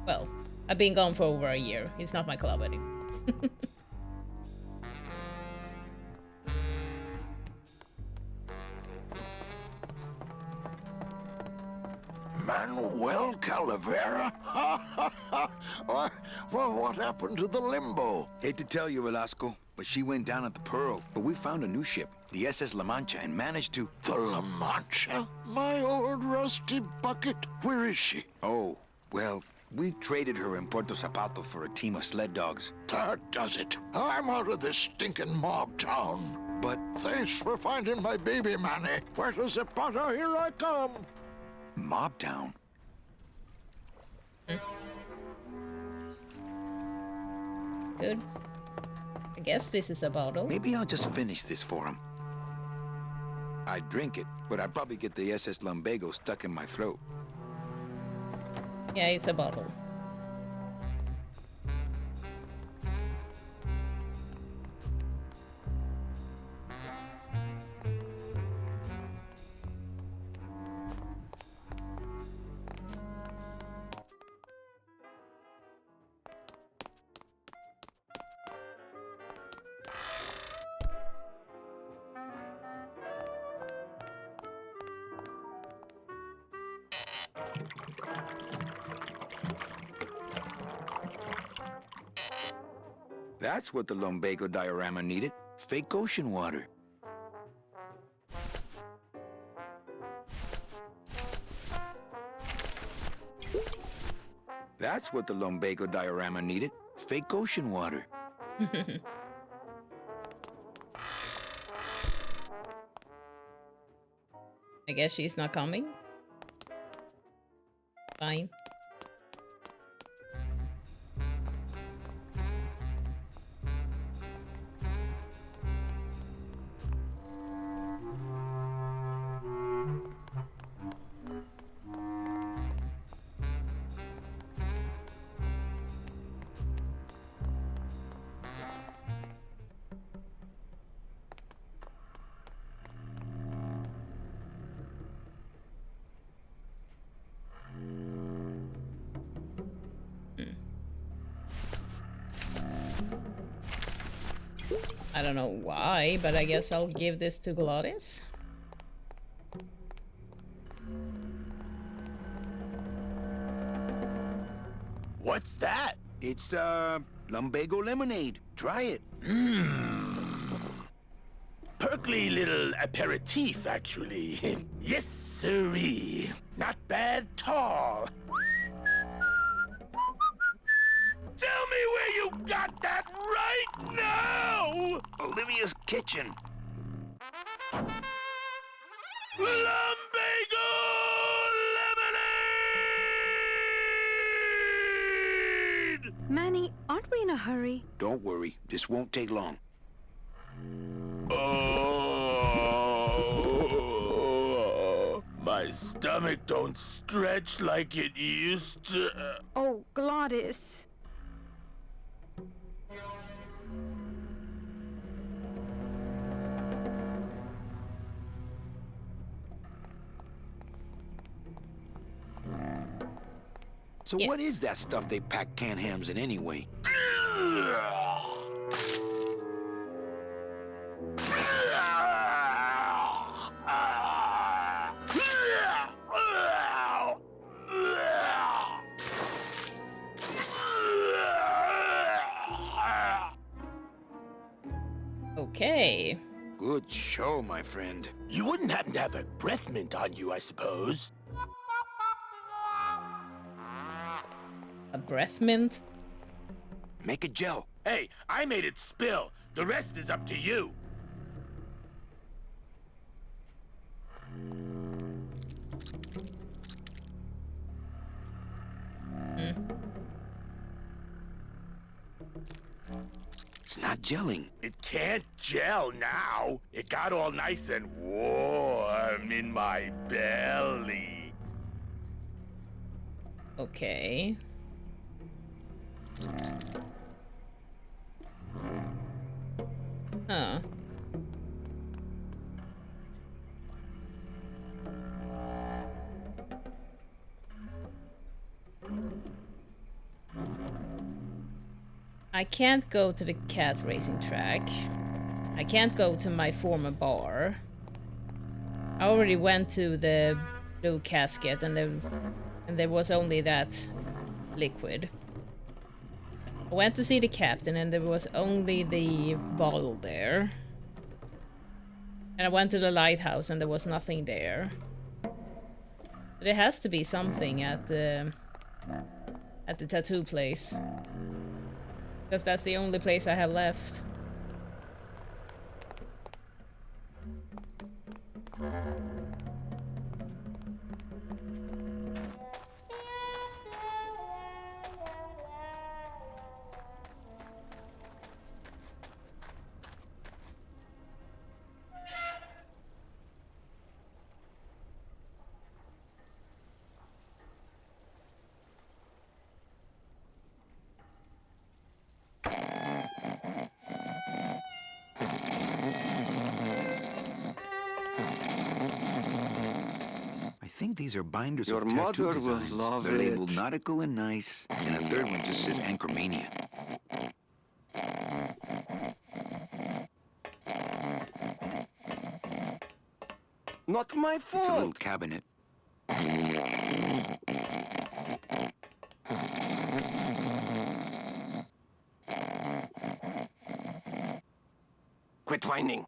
Well, I've been gone for over a year. It's not my club anymore. Manuel Calavera? Well, what happened to the Limbo? Hate to tell you, Velasco, but she went down at the Pearl. But we found a new ship, the SS La Mancha, and managed to... The La Mancha? My old rusty bucket. Where is she? Oh, well, we traded her in Puerto Zapato for a team of sled dogs. That does it. I'm out of this stinking mob town. But... Thanks for finding my baby, Manny. Puerto Zapato, here I come. Mob town? Good. I guess this is a bottle. Maybe I'll just finish this for him. I'd drink it, but I'd probably get the SS Lumbago stuck in my throat. Yeah, it's a bottle. That's what the lumbago diorama needed. Fake ocean water. That's what the lumbago diorama needed. Fake ocean water. I guess she's not coming. Fine. I don't know why, but I guess I'll give this to Gladys. What's that? It's, lumbago lemonade. Try it. Perkly little aperitif, actually. Yes, sirree. Not bad tall. Tell me where you got that right now! Olivia's kitchen. Lumbago lemonade! Manny, aren't we in a hurry? Don't worry, this won't take long. Oh, my stomach don't stretch like it used to. Oh, Gladys. So what is that stuff they pack canned hams in anyway? Okay. Good show, my friend. You wouldn't happen to have a breath mint on you, I suppose? A breath mint? Make a gel. Hey, I made it spill. The rest is up to you. It's not gelling. It can't gel now. It got all nice and warm in my belly. Okay. Huh. I can't go to the cat racing track. I can't go to my former bar. I already went to the blue casket and there was only that liquid. I went to see the captain and there was only the bottle there. And I went to the lighthouse and there was nothing there. There has to be something at the tattoo place. Because that's the only place I have left. I think these are binders Your of tattoo mother will designs. love They're labeled it. nautical and nice, and a third one just says Anchormania. Not my It's a little fault. cabinet. Quit whining.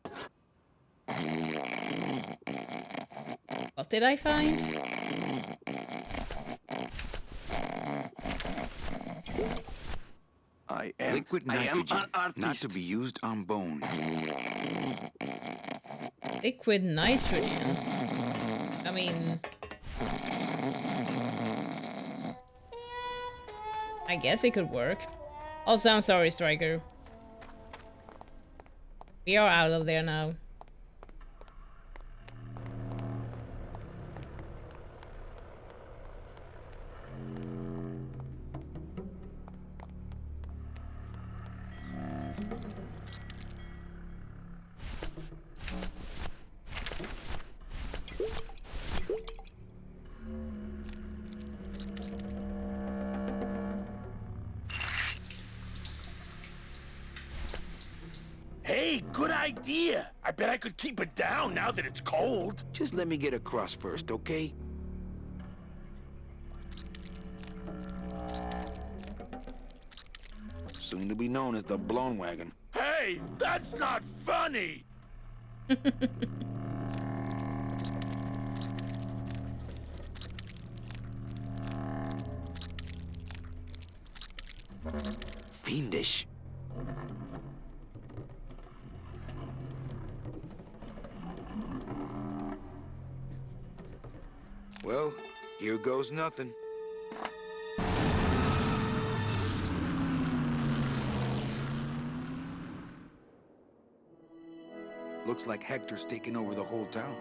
What did I find? I am Liquid I am nitrogen, an artist. not to be used on bone. Liquid nitrogen. I mean... I guess it could work. Also, I'm sorry, Striker. We are out of there now. Hey, good idea. I bet I could keep it down now that it's cold. Just let me get across first, okay? Soon to be known as the Blown Wagon. Hey, that's not funny! Fiendish. Well, here goes nothing. Looks like Hector's taken over the whole town.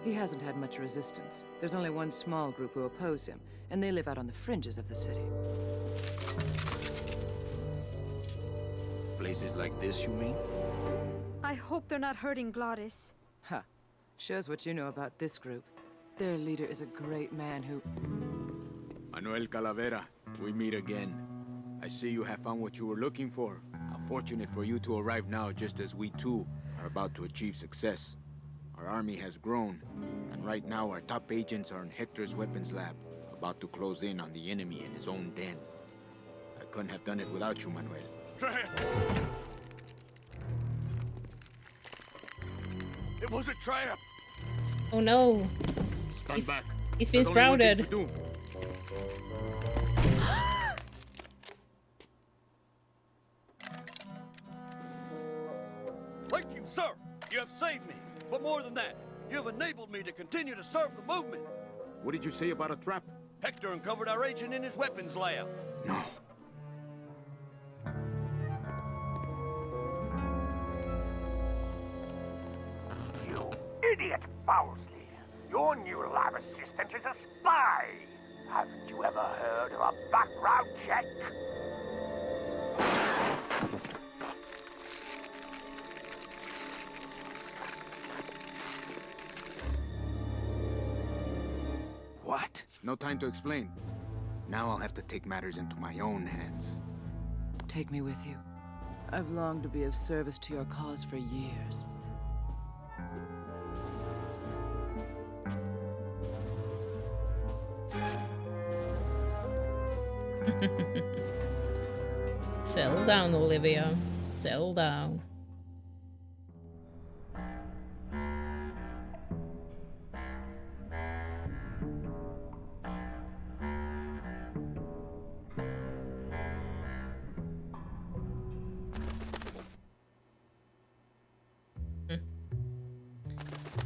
He hasn't had much resistance. There's only one small group who oppose him, and they live out on the fringes of the city. Places like this, you mean? I hope they're not hurting Glottis. Ha. Shows what you know about this group. Their leader is a great man who... Manuel Calavera, we meet again. I see you have found what you were looking for. How fortunate for you to arrive now, just as we too are about to achieve success. Our army has grown, and right now our top agents are in Hector's weapons lab, about to close in on the enemy in his own den. I couldn't have done it without you, Manuel. It was a trap! Oh no. Stand back. He's been There's only one thing sprouted. to do. Thank you, sir! You have saved me! But more than that, you have enabled me to continue to serve the movement! What did you say about a trap? Hector uncovered our agent in his weapons lab. No. You idiot, Bowsley! Your new lab assistant is a spy! Haven't you ever heard of a background check? What? No time to explain. Now I'll have to take matters into my own hands. Take me with you. I've longed to be of service to your cause for years. Settle down, Olivia. Settle down.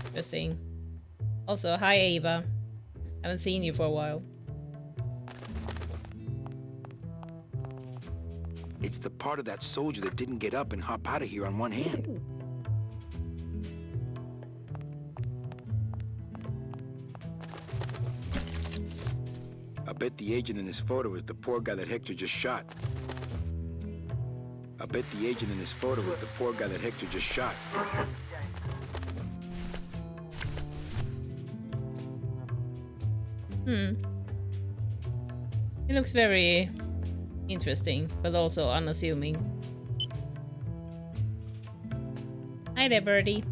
Interesting. Also, hi Ava. Haven't seen you for a while. It's the part of that soldier that didn't get up and hop out of here on one hand. I bet the agent in this photo is the poor guy that Hector just shot. I bet the agent in this photo is the poor guy that Hector just shot. It looks very interesting, but also unassuming. Hi there, birdie.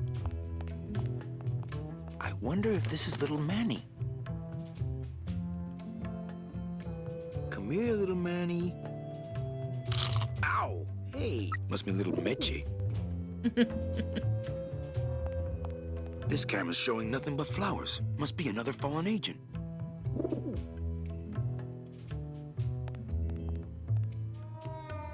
I wonder if this is little Manny. Come here, little Manny. Ow! Hey, must be little Meche. This camera's showing nothing but flowers. Must be another fallen agent.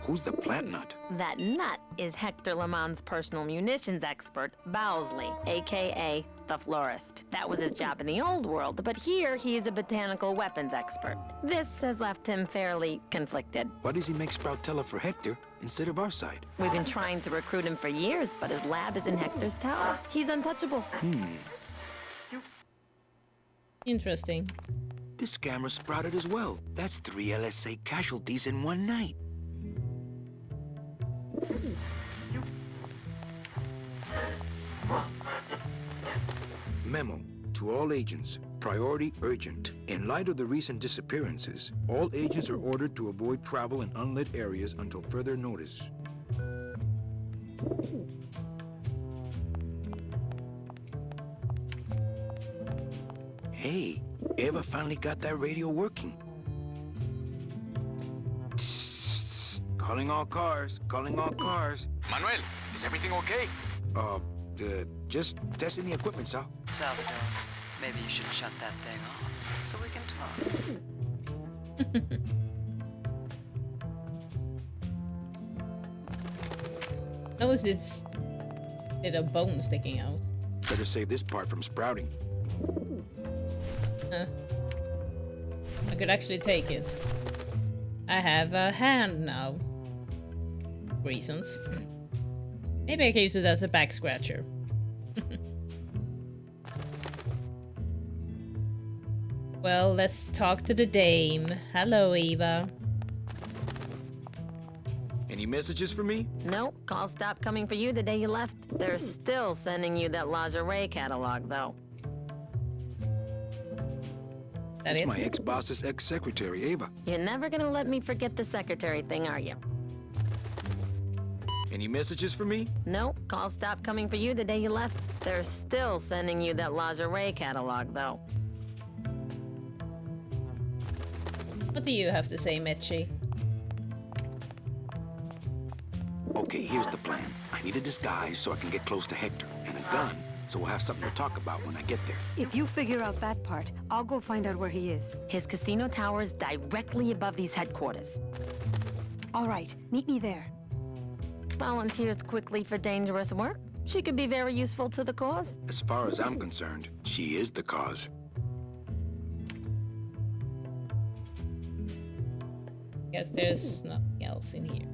Who's the plant nut? That nut is Hector Lemon's personal munitions expert, Bowsley, aka the florist. That was his job in the old world, but here he is a botanical weapons expert. This has left him fairly conflicted. Why does he make Sproutella for Hector instead of our side? We've been trying to recruit him for years, but his lab is in Hector's tower. He's untouchable. Interesting. This scammer sprouted as well. That's 3 LSA casualties in one night. Memo to all agents. Priority urgent. In light of the recent disappearances, all agents are ordered to avoid travel in unlit areas until further notice. Hey, Eva finally got that radio working. Calling all cars, calling all cars. Manuel, is everything okay? Just testing the equipment, Sal. Salvador, maybe you should shut that thing off so we can talk. How is this little bone sticking out? Better save this part from sprouting. I could actually take it. I have a hand now. Reasons. Maybe I can use it as a back scratcher. Well, let's talk to the dame. Hello, Eva. Any messages for me? Nope, calls stopped coming for you the day you left. They're still sending you that lingerie catalog, though. That's my ex-boss's ex-secretary, Eva. You're never gonna let me forget the secretary thing, are you? Any messages for me? Nope, calls stopped coming for you the day you left. They're still sending you that lingerie catalog, though. What do you have to say, Mitchie? Okay, here's the plan. I need a disguise so I can get close to Hector, and a gun so we'll have something to talk about when I get there. If you figure out that part, I'll go find out where he is. His casino tower is directly above these headquarters. All right, meet me there. Volunteers quickly for dangerous work. She could be very useful to the cause. As far as I'm concerned, she is the cause. Guess there's nothing else in here.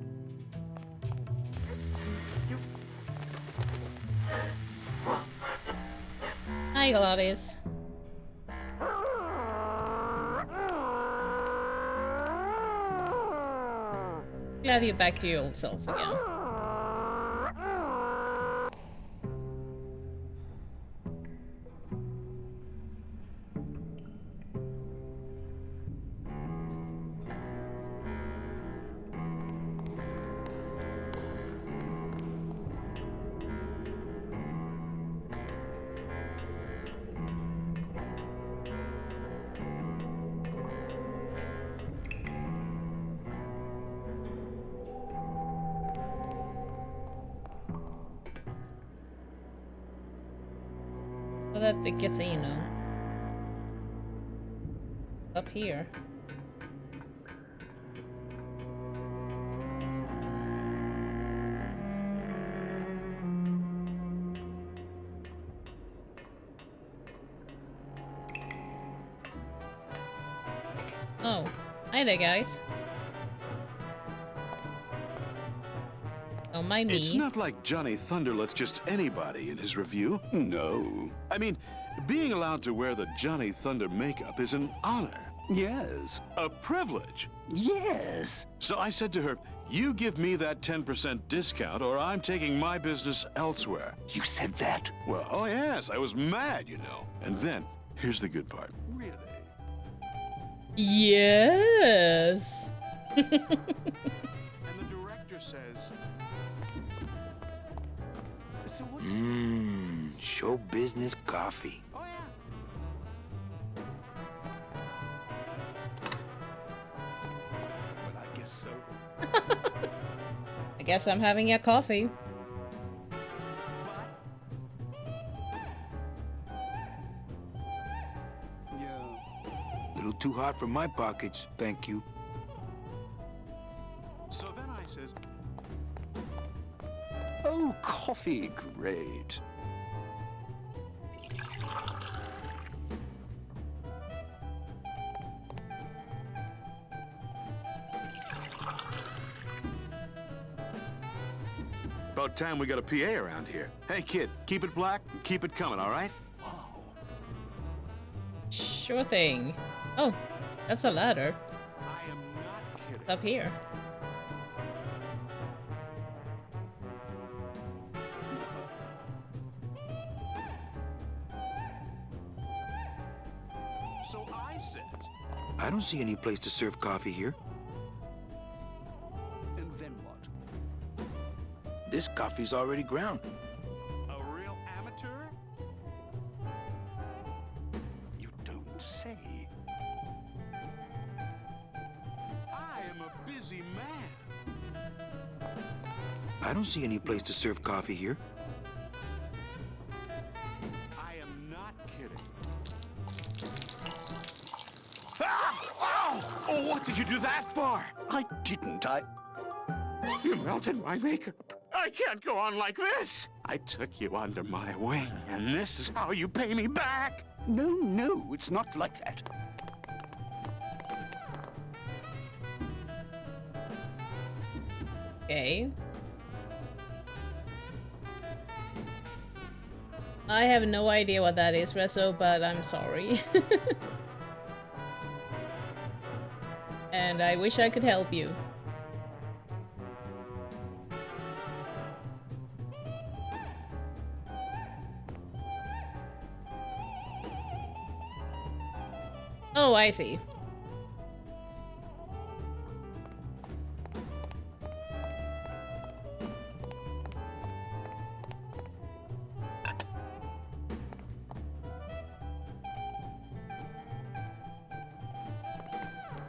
Hi, Gladys. Glad you're back to your old self again. Well, that's the casino. Up here. Oh, hi there, guys. Don't mind me. It's not like Johnny Thunder lets just anybody in his review. No. I mean, being allowed to wear the Johnny Thunder makeup is an honor. Yes. A privilege. Yes. So I said to her, you give me that 10% discount or I'm taking my business elsewhere. You said that? Well, oh yes, I was mad, you know. And then, here's the good part. Really? Yes. And the director says... Show business coffee. Oh, yeah. Well, I guess so. I guess I'm having a coffee. Yeah. Little too hot for my pockets, thank you. So then I says... Oh, coffee, great. About time we got a PA around here. Hey, kid, keep it black and keep it coming, all right? Sure thing. Oh, that's a ladder. I am not kidding. It's up here. So I says... I don't see any place to serve coffee here. And then what? This coffee's already ground. A real amateur? You don't don't say. I am a busy man. I don't see any place to serve coffee here. I am not kidding. Oh, what did you do that for? I didn't. You melted my makeup. I can't go on like this. I took you under my wing, and this is how you pay me back. No, it's not like that. Okay. I have no idea what that is, Rezo, but I'm sorry. And I wish I could help you. Oh, I see.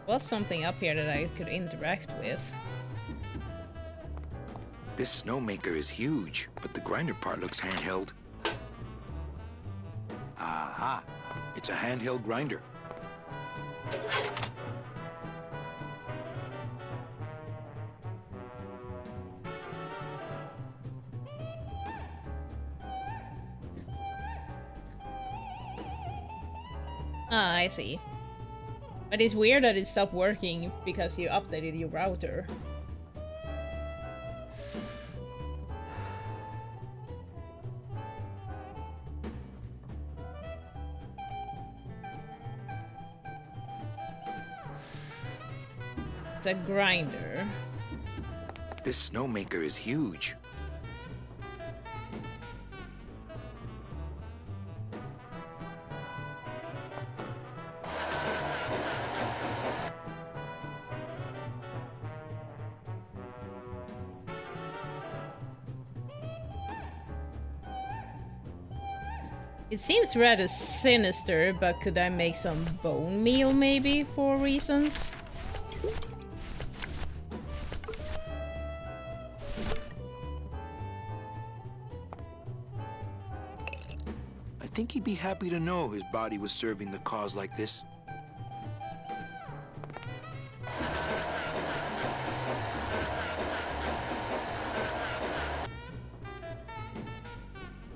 Was something up here that I could interact with. This snowmaker is huge, but the grinder part looks handheld. Aha! It's a handheld grinder. Ah, I see. But it's weird that it stopped working because you updated your router. It's a grinder. This snowmaker is huge. It seems rather sinister, but could I make some bone meal maybe for reasons? I think he'd be happy to know his body was serving the cause like this.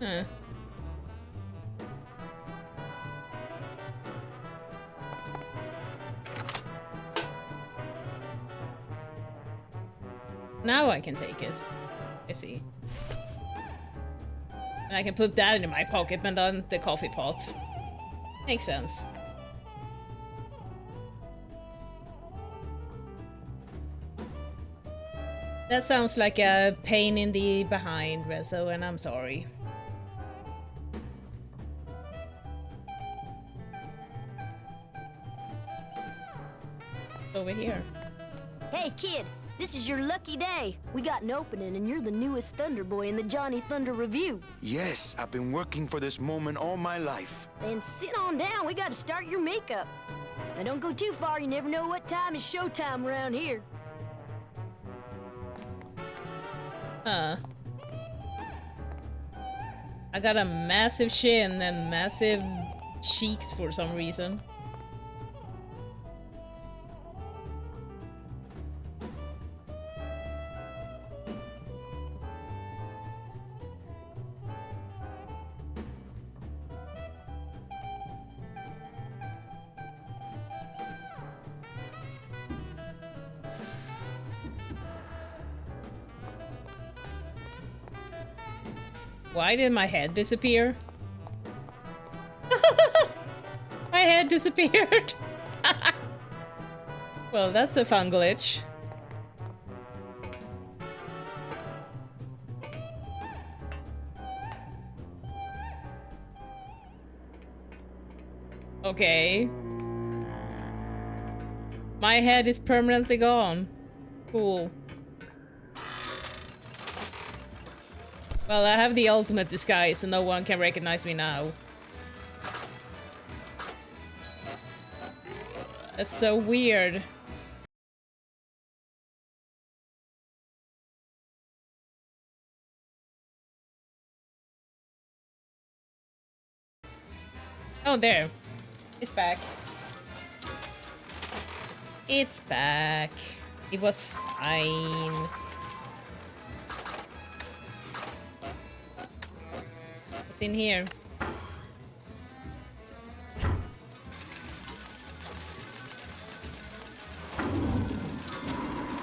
Huh. Now I can take it. I see. And I can put that in my pocket and then the coffee pot. Makes sense. That sounds like a pain in the behind, Rezo, and I'm sorry. Over here. Hey, kid, this is your lucky day. We got an opening, and you're the newest Thunder Boy in the Johnny Thunder Review. Yes, I've been working for this moment all my life. Then sit on down. We got to start your makeup. Now, don't go too far. You never know what time is showtime around here. Huh. I got a massive chin and massive cheeks for some reason. Why did my head disappear? My head disappeared! Well, that's a fun glitch. Okay. My head is permanently gone. Cool. Well, I have the ultimate disguise, so no one can recognize me now. That's so weird. Oh, there. It's back. It's back. It was fine. What's in here?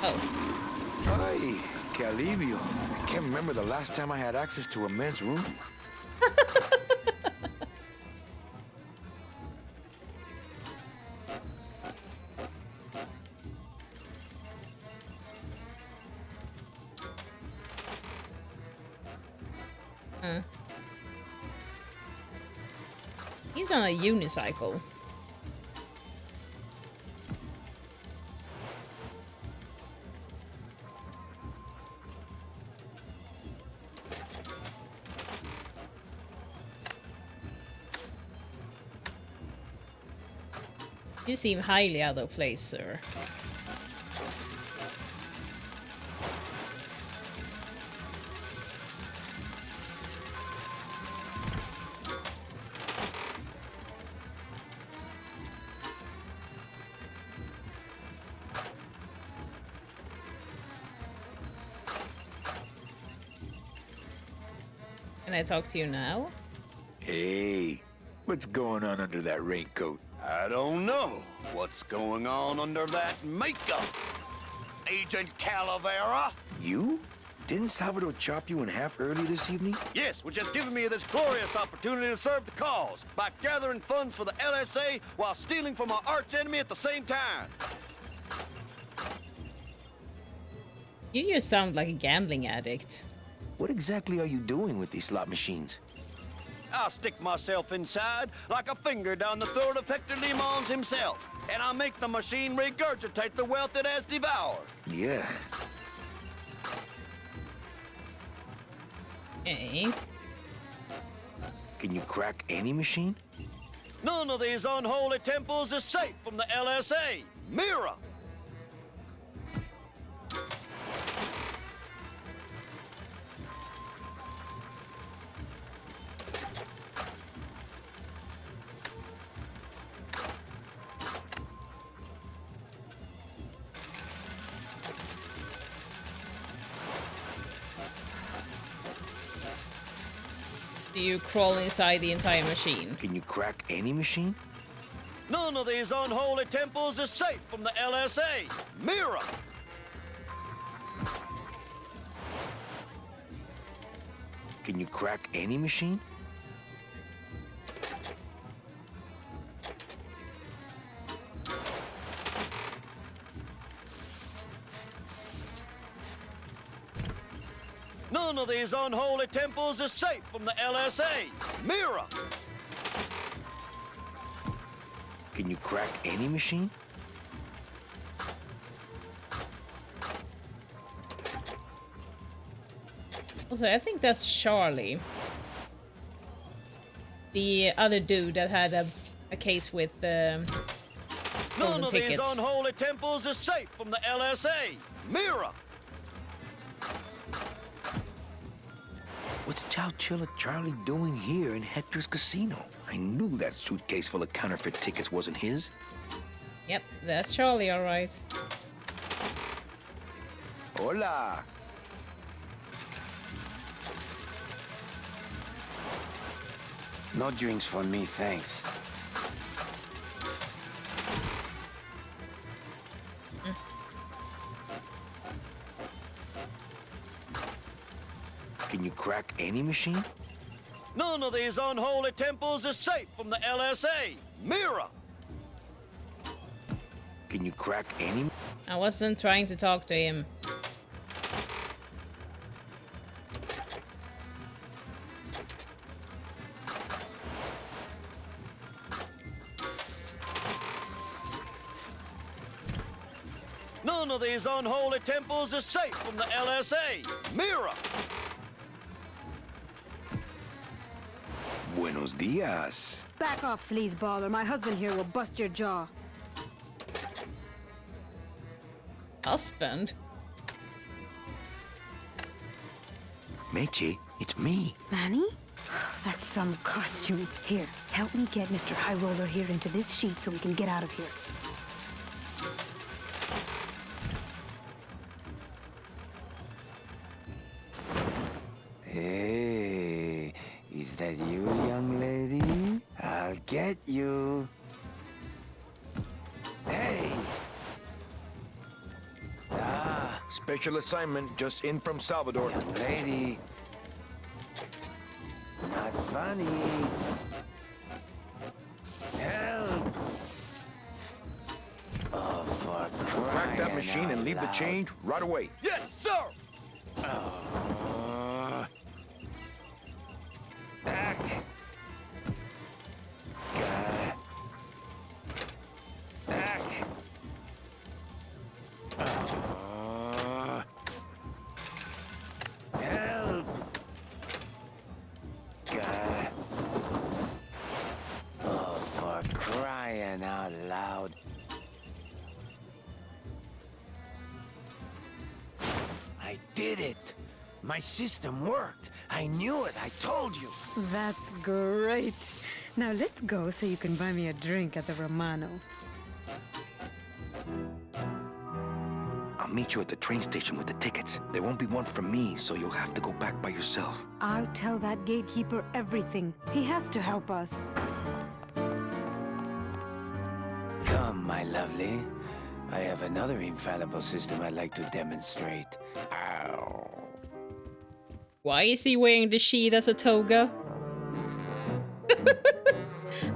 Oh. Ay, que alivio. I can't remember the last time I had access to a men's room. He's on a unicycle. You seem highly out of place, sir. Can I talk to you now? Hey, what's going on under that raincoat? I don't know what's going on under that makeup, Agent Calavera. You? Didn't Salvador chop you in half early this evening? Yes, which has given me this glorious opportunity to serve the cause by gathering funds for the LSA while stealing from our arch enemy at the same time. You just sound like a gambling addict. What exactly are you doing with these slot machines? I'll stick myself inside like a finger down the throat of Hector Limons himself, and I'll make the machine regurgitate the wealth it has devoured. Yeah. Okay. Can you crack any machine? None of these unholy temples is safe from the LSA. Mira! Do you crawl inside the entire machine? Can you crack any machine? None of these unholy temples is safe from the LSA. Mira! Can you crack any machine? None of these unholy temples is safe from the LSA. Mira! Can you crack any machine? Also, I think that's Charlie. The other dude that had a case with None golden of tickets. these unholy temples is safe from the LSA. Mira! What's Chowchilla Charlie doing here in Hector's casino? I knew that suitcase full of counterfeit tickets wasn't his. Yep, that's Charlie, all right. Hola. No drinks for me, thanks. Can you crack any machine? None of these unholy temples is safe from the LSA. Mira! Can you crack any? I wasn't trying to talk to him. None of these unholy temples is safe from the LSA. Mira! Buenos dias. Back off, sleazeball, or my husband here will bust your jaw. Husband? Meche, it's me. Manny? That's some costume. Here, help me get Mr. High Roller here into this sheet so we can get out of here. Hey, is that you, young lady? I'll get you. Hey! Special assignment just in from Salvador. Young lady. Not funny. Help! Oh, for Crack that machine and leave the change right away. Yes, sir! Back. Back. Help. Oh, for crying out loud. I did it. My system worked. I knew it. I told you. That's great. Now let's go so you can buy me a drink at the Romano. I'll meet you at the train station with the tickets. There won't be one from me, so you'll have to go back by yourself. I'll tell that gatekeeper everything. He has to help us. Come, my lovely. I have another infallible system I'd like to demonstrate. Ow. Why is he wearing the sheet as a toga?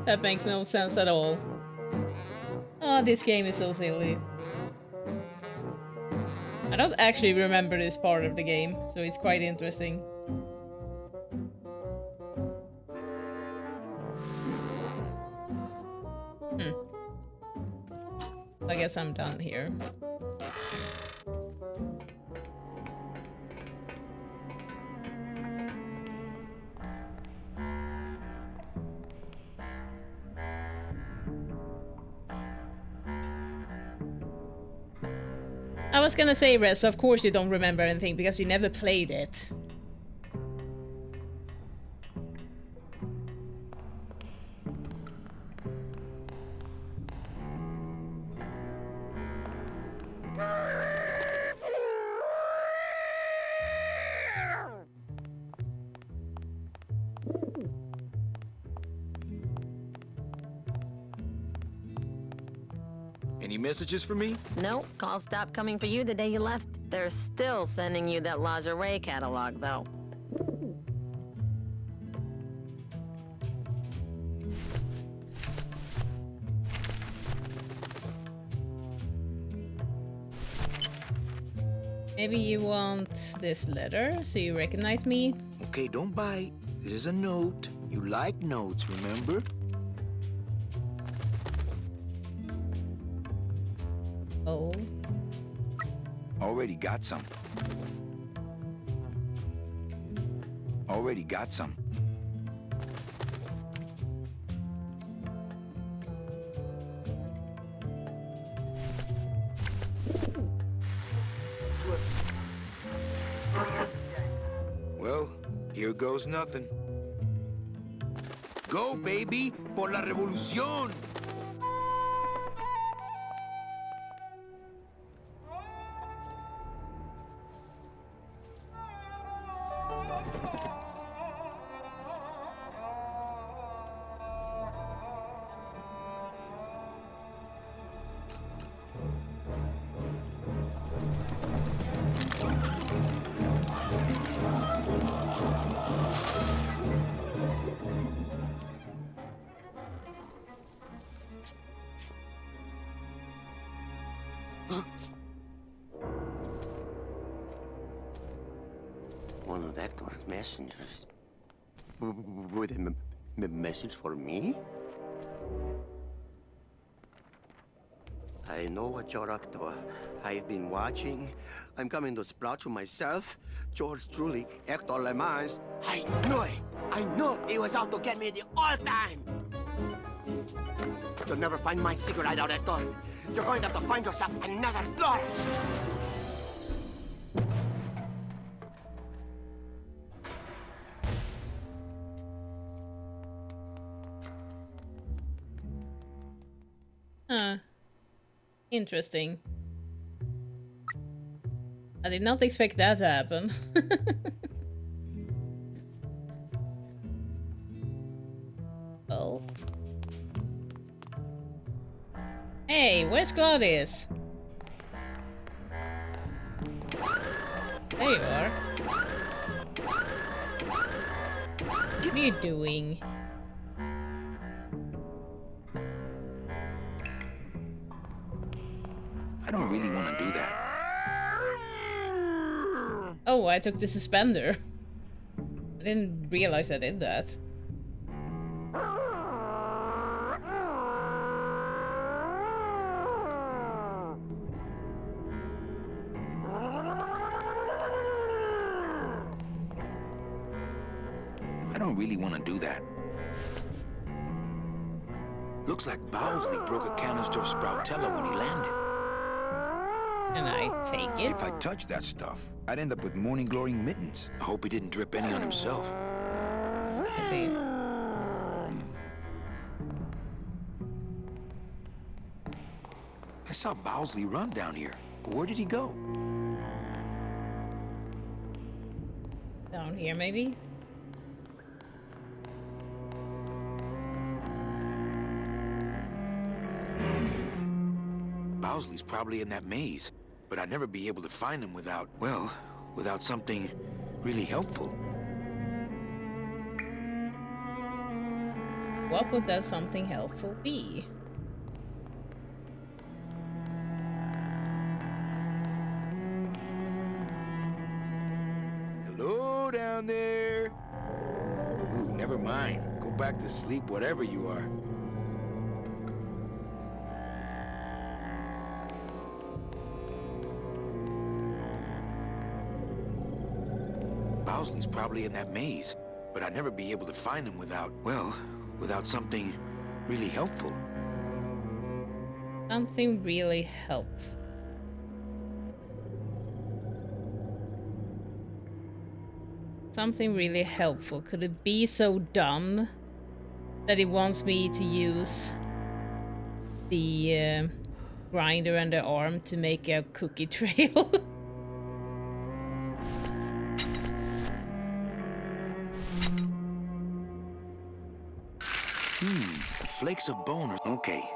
That makes no sense at all. Oh, this game is so silly. I don't actually remember this part of the game, so it's quite interesting. I guess I'm done here. I was gonna say, Rez, of course you don't remember anything because you never played it. Any messages for me? Nope, calls stopped coming for you the day you left. They're still sending you that lingerie catalog, though. Maybe you want this letter so you recognize me? Okay, don't bite. This is a note. You like notes, remember? Oh. Already got some. Already got some. Well, here goes nothing. Go, baby, por la revolución! One of Hector's messengers. With a message for me? I know what you're up to. I've been watching. I'm coming to sprout you myself. George truly, Hector Le Mans. I knew it! I knew he was out to get me the whole time! You'll never find my secret hideout, Hector. You're going to have to find yourself another Flores. Huh. Interesting. I did not expect that to happen. Oh. Hey, where's Claudius? There you are. What are you doing? I don't really want to do that. Oh, I took the suspender. I didn't realize I did that. I don't really want to do that. Looks like Bowsley broke a canister of Sproutella when he landed. Can I take it? If I touched that stuff, I'd end up with morning glowing mittens. I hope he didn't drip any on himself. I see. I saw Bowsley run down here, but where did he go? Down here, maybe? Bowsley's probably in that maze, but I'd never be able to find him without, well, without something really helpful. What would that something helpful be? Hello down there. Ooh, never mind. Go back to sleep, whatever you are. Bowsley's probably in that maze, but I'd never be able to find him without, well, without something really helpful. Something really helpful. Something really helpful. Could it be so dumb that it wants me to use the grinder and the arm to make a cookie trail? The flakes of bone are... Okay,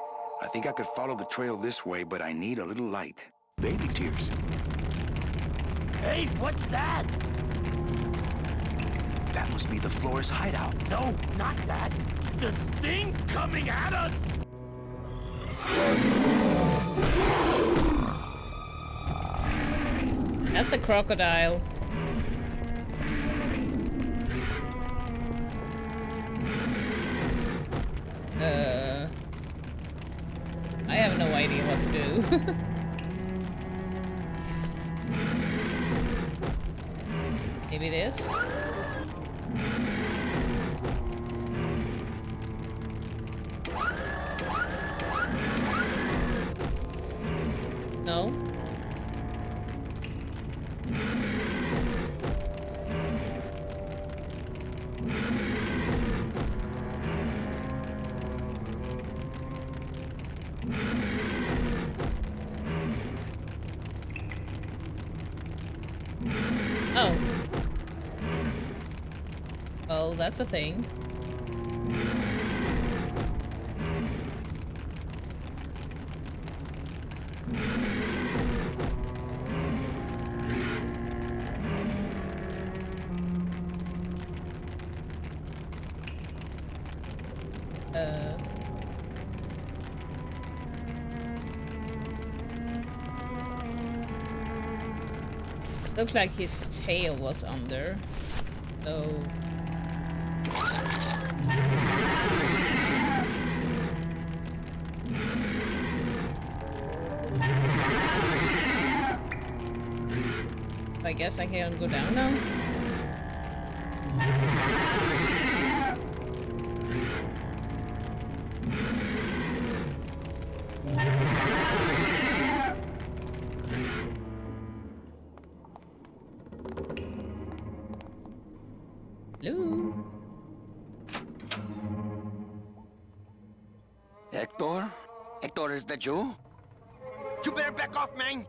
I think I could follow the trail this way, but I need a little light. Baby tears. Hey, what's that? That must be the Flores hideout. No, not that. The thing coming at us! That's a crocodile. I have no idea what to do. Maybe this? No? Oh. Well, that's a thing. Looked like his tail was under. So... I guess I can go down now. Hector? Hector, is that you? You better back off, man!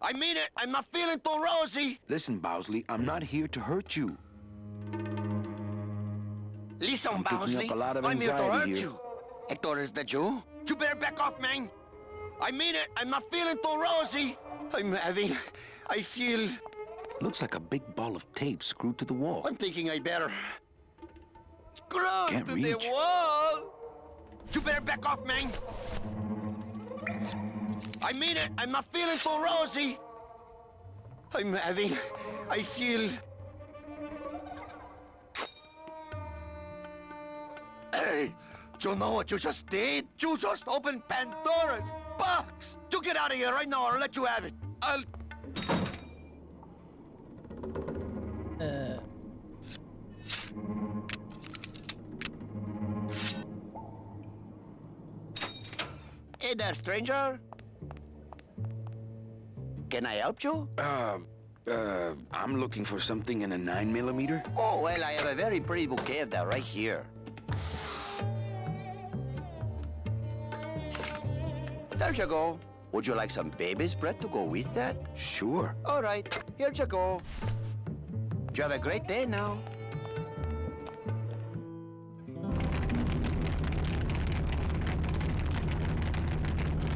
I mean it! I'm not feeling too rosy! Listen, Bowsley, I'm not here to hurt you. Listen, I'm picking Bowsley, up a lot of I'm here to anxiety hurt here. you. Hector, is that you? You better back off, man! I mean it! I'm not feeling too rosy! I feel... Looks like a big ball of tape screwed to the wall. I'm thinking I better... Screw Can't to reach. the wall! You better back off, man! I mean it! I'm not feeling so rosy! I feel... Hey! Do you know what you just did? You just opened Pandora's box! You get out of here right now or I'll let you have it! I'll... Hey there, stranger. Can I help you? I'm looking for something in a 9mm. Oh, well, I have a very pretty bouquet of that right here. There you go. Would you like some baby's breath to go with that? Sure. All right, here you go. You have a great day now.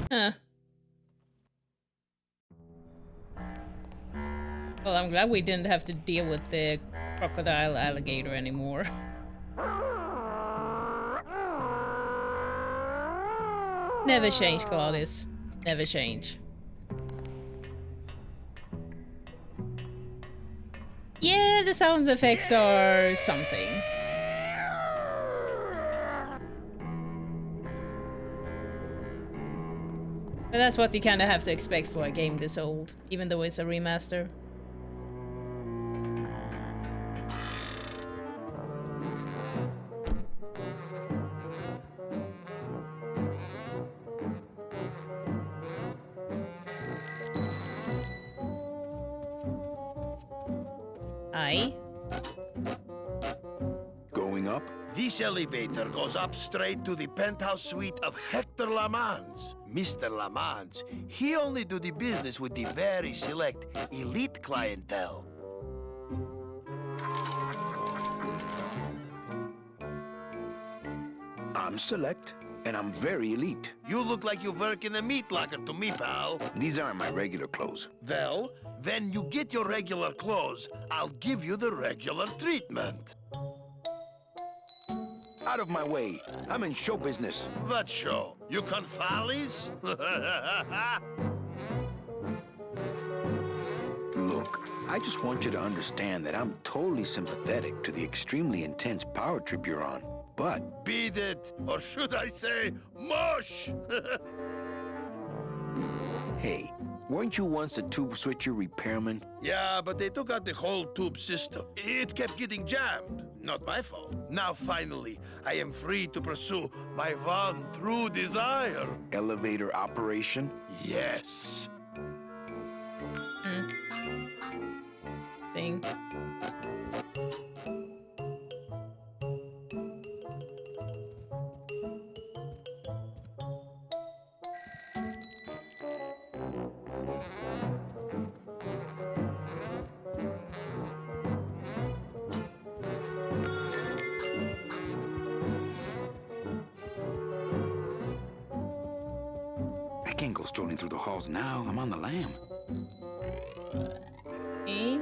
Huh. Well, I'm glad we didn't have to deal with the crocodile alligator anymore. Never change, Claudius. Never change. Yeah, the sound effects are something. But that's what you kind of have to expect for a game this old, even though it's a remaster. Aye. Going up? This elevator goes up straight to the penthouse suite of Hector Lamans. Mr. Lamans, he only do the business with the very select elite clientele. I'm select, and I'm very elite. You look like you work in a meat locker to me, pal. These aren't my regular clothes. Well, when you get your regular clothes, I'll give you the regular treatment. Out of my way. I'm in show business. What show? You confalis? Look, I just want you to understand that I'm totally sympathetic to the extremely intense power trip you're on. But... Beat it, or should I say, mush! Hey, weren't you once a tube switcher repairman? Yeah, but they took out the whole tube system. It kept getting jammed. Not my fault. Now, finally, I am free to pursue my one true desire. Elevator operation? Yes. Sing. I can't go strolling through the halls now. I'm on the lam. Okay.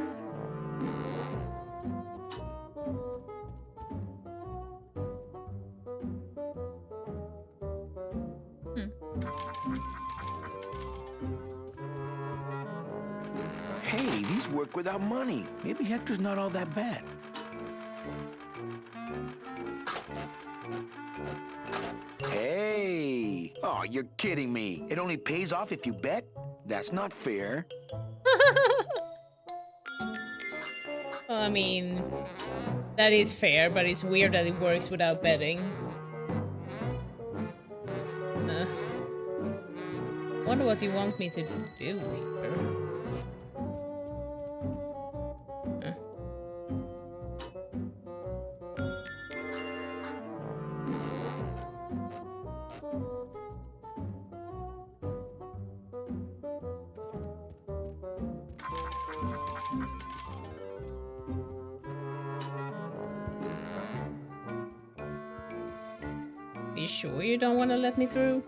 Hey, these work without money. Maybe Hector's not all that bad. Hey! Oh, you're kidding me. It only pays off if you bet? That's not fair. Well, I mean, that is fair, but it's weird that it works without betting. Wonder what you want me to do here. You sure you don't want to let me through?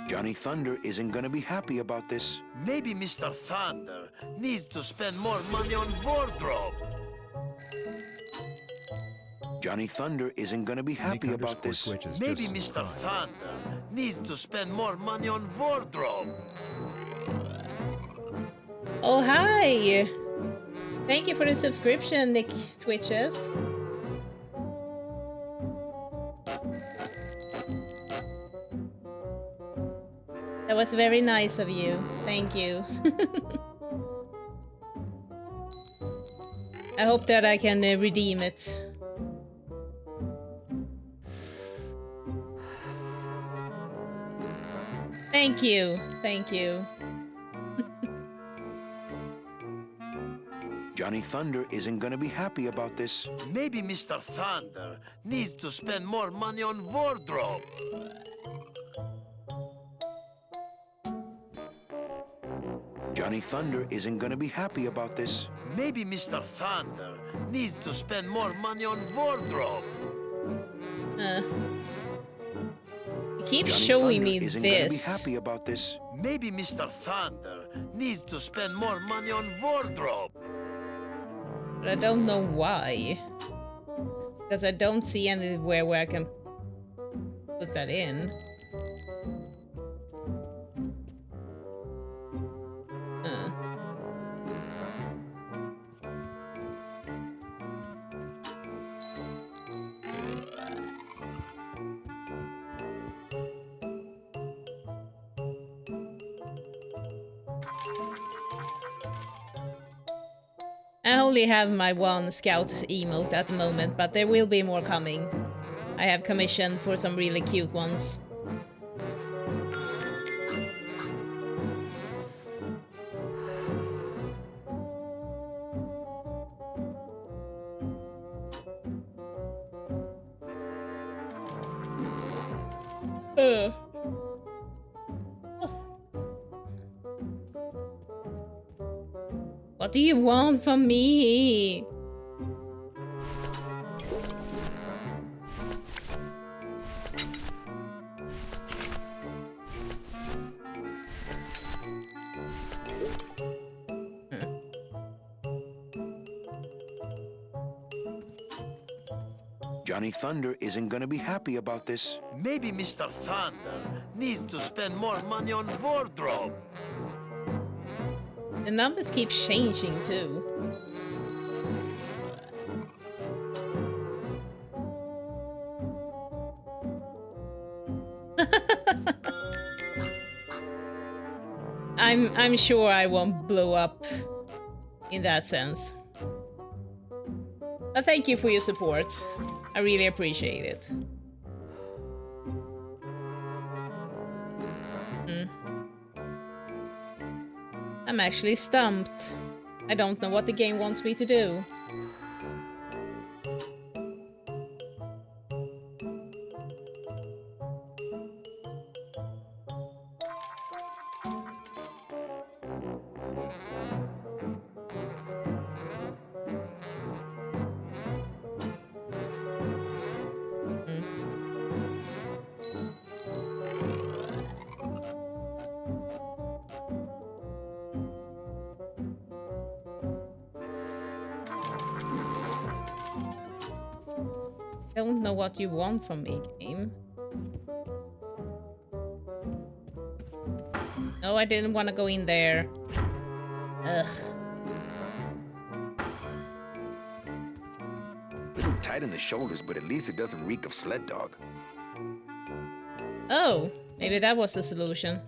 Johnny Thunder isn't gonna be happy about this. Maybe Mr. Thunder needs to spend more money on wardrobe. Johnny Thunder isn't gonna be happy about this. Maybe Mr. Thunder needs to spend more money on wardrobe. Oh, hi! Thank you for the subscription, Nick Twitches. That was very nice of you. Thank you. I hope that I can redeem it. Thank you. Thank you. Johnny Thunder isn't gonna be happy about this. Maybe Mr. Thunder needs to spend more money on wardrobe. Johnny Thunder isn't gonna be happy about this. Maybe Mr. Thunder needs to spend more money on wardrobe. He keeps Johnny showing Thunder me isn't gonna be this. happy about this. Maybe Mr. Thunder needs to spend more money on wardrobe. But I don't know why. Because I don't see anywhere where I can put that in. I only have my one scout emote at the moment, but there will be more coming. I have commissioned for some really cute ones. What do you want from me? Johnny Thunder isn't gonna be happy about this. Maybe Mr. Thunder needs to spend more money on wardrobe. The numbers keep changing too. I'm sure I won't blow up in that sense. But thank you for your support. I really appreciate it. I'm actually stumped. I don't know what the game wants me to do. I don't know what you want from me, game. No, I didn't want to go in there. Ugh. A little tight in the shoulders, but at least it doesn't reek of sled dog. Oh, maybe that was the solution.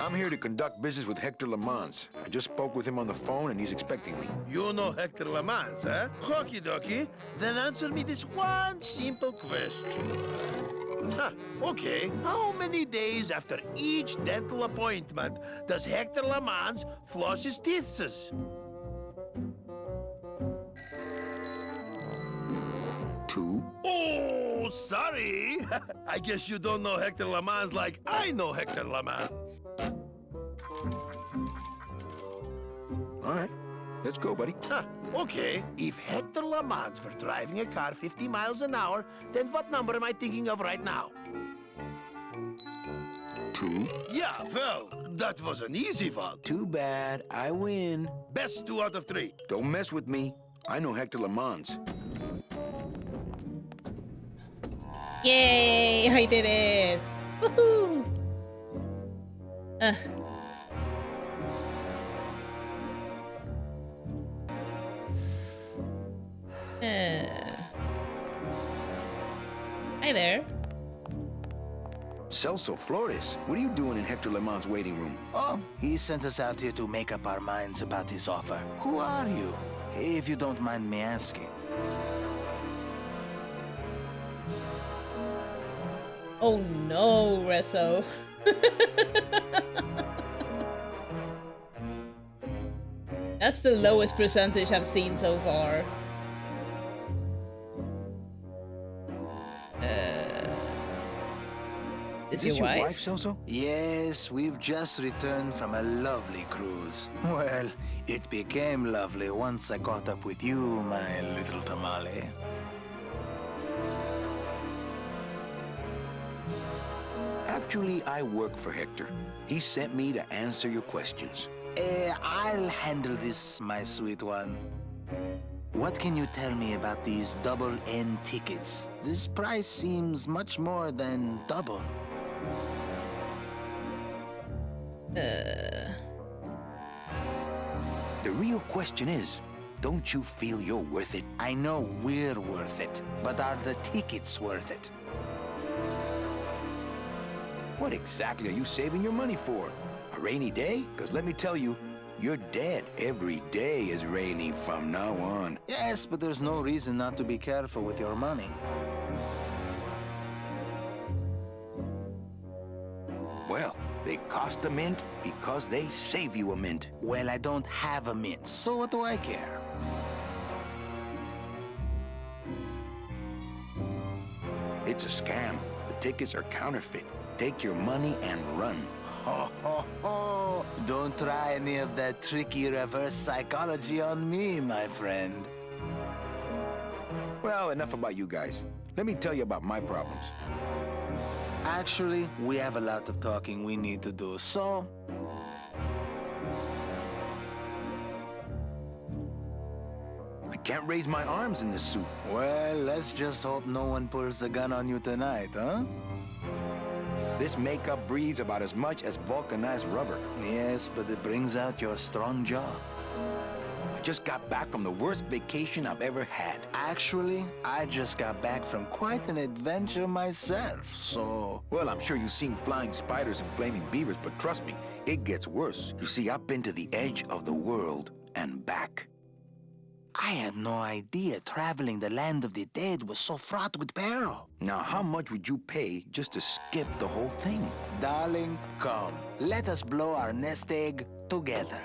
I'm here to conduct business with Hector Lamans. I just spoke with him on the phone and he's expecting me. You know Hector Lamans, eh? Okie dokie. Then answer me this one simple question. Okay. How many days after each dental appointment does Hector Lamans floss his teeth? Two. Oh, sorry. I guess you don't know Hector Lamans like I know Hector Lamans. All right, let's go, buddy. Okay, if Hector Lamont for driving a car 50 miles an hour, then what number am I thinking of right now? 2? Yeah, well, that was an easy one. Too bad. I win. Best 2 out of 3. Don't mess with me. I know Hector Lamont. Yay! I did it! Woohoo! Hi there. Celso Flores, what are you doing in Hector Lamont's waiting room? Oh, he sent us out here to make up our minds about his offer. Who are you, if you don't mind me asking? Oh no, Rezo. That's the lowest percentage I've seen so far. Is this your wife, Celso? Yes, we've just returned from a lovely cruise. Well, it became lovely once I caught up with you, my little tamale. Actually, I work for Hector. He sent me to answer your questions. I'll handle this, my sweet one. What can you tell me about these double N tickets? This price seems much more than double. The real question is, don't you feel you're worth it? I know we're worth it, but are the tickets worth it? What exactly are you saving your money for? A rainy day? Because let me tell you, you're dead. Every day is rainy from now on. Yes, but there's no reason not to be careful with your money. Well, they cost a mint because they save you a mint. Well, I don't have a mint, so what do I care? It's a scam. The tickets are counterfeit. Take your money and run. Ho, ho, ho. Don't try any of that tricky reverse psychology on me, my friend. Well, enough about you guys. Let me tell you about my problems. Actually, we have a lot of talking we need to do, so... I can't raise my arms in this suit. Well, let's just hope no one pulls a gun on you tonight, huh? This makeup breathes about as much as vulcanized rubber. Yes, but it brings out your strong jaw. I just got back from the worst vacation I've ever had. Actually, I just got back from quite an adventure myself, so... Well, I'm sure you've seen flying spiders and flaming beavers, but trust me, it gets worse. You see, I've been to the edge of the world and back. I had no idea traveling the land of the dead was so fraught with peril. Now, how much would you pay just to skip the whole thing? Darling, come. Let us blow our nest egg together.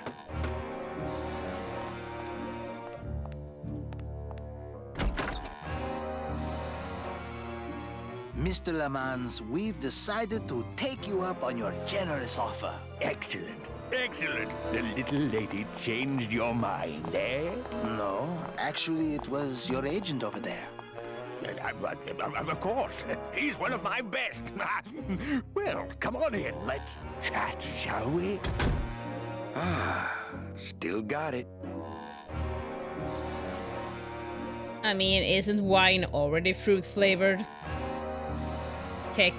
Mr. Lamans, we've decided to take you up on your generous offer. Excellent. Excellent. The little lady changed your mind, eh? No, actually, it was your agent over there. Of course. He's one of my best. Well, come on in. Let's chat, shall we? Still got it. I mean, isn't wine already fruit flavored? Kick.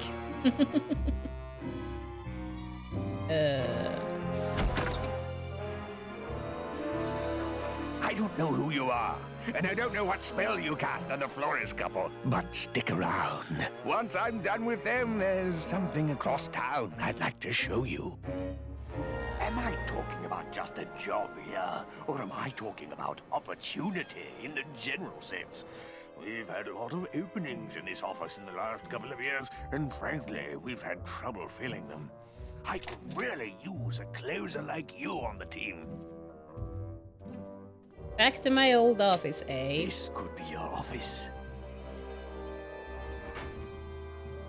I don't know who you are, and I don't know what spell you cast on the Flores couple, but stick around. Once I'm done with them, there's something across town I'd like to show you. Am I talking about just a job here, or am I talking about opportunity in the general sense? We've had a lot of openings in this office in the last couple of years, and frankly, we've had trouble filling them. I could really use a closer like you on the team. Back to my old office, eh? This could be your office.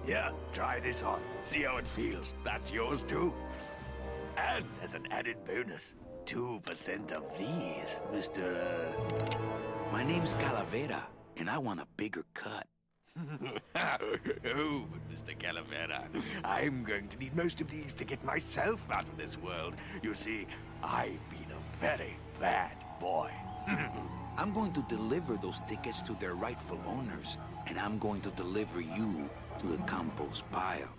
Yeah, try this on. See how it feels. That's yours too. And as an added bonus, 2% of these, Mr. My name's Calavera, and I want a bigger cut. Oh, but Mr. Calavera, I'm going to need most of these to get myself out of this world. You see, I've been a very bad boy. I'm going to deliver those tickets to their rightful owners, and I'm going to deliver you to the compost pile.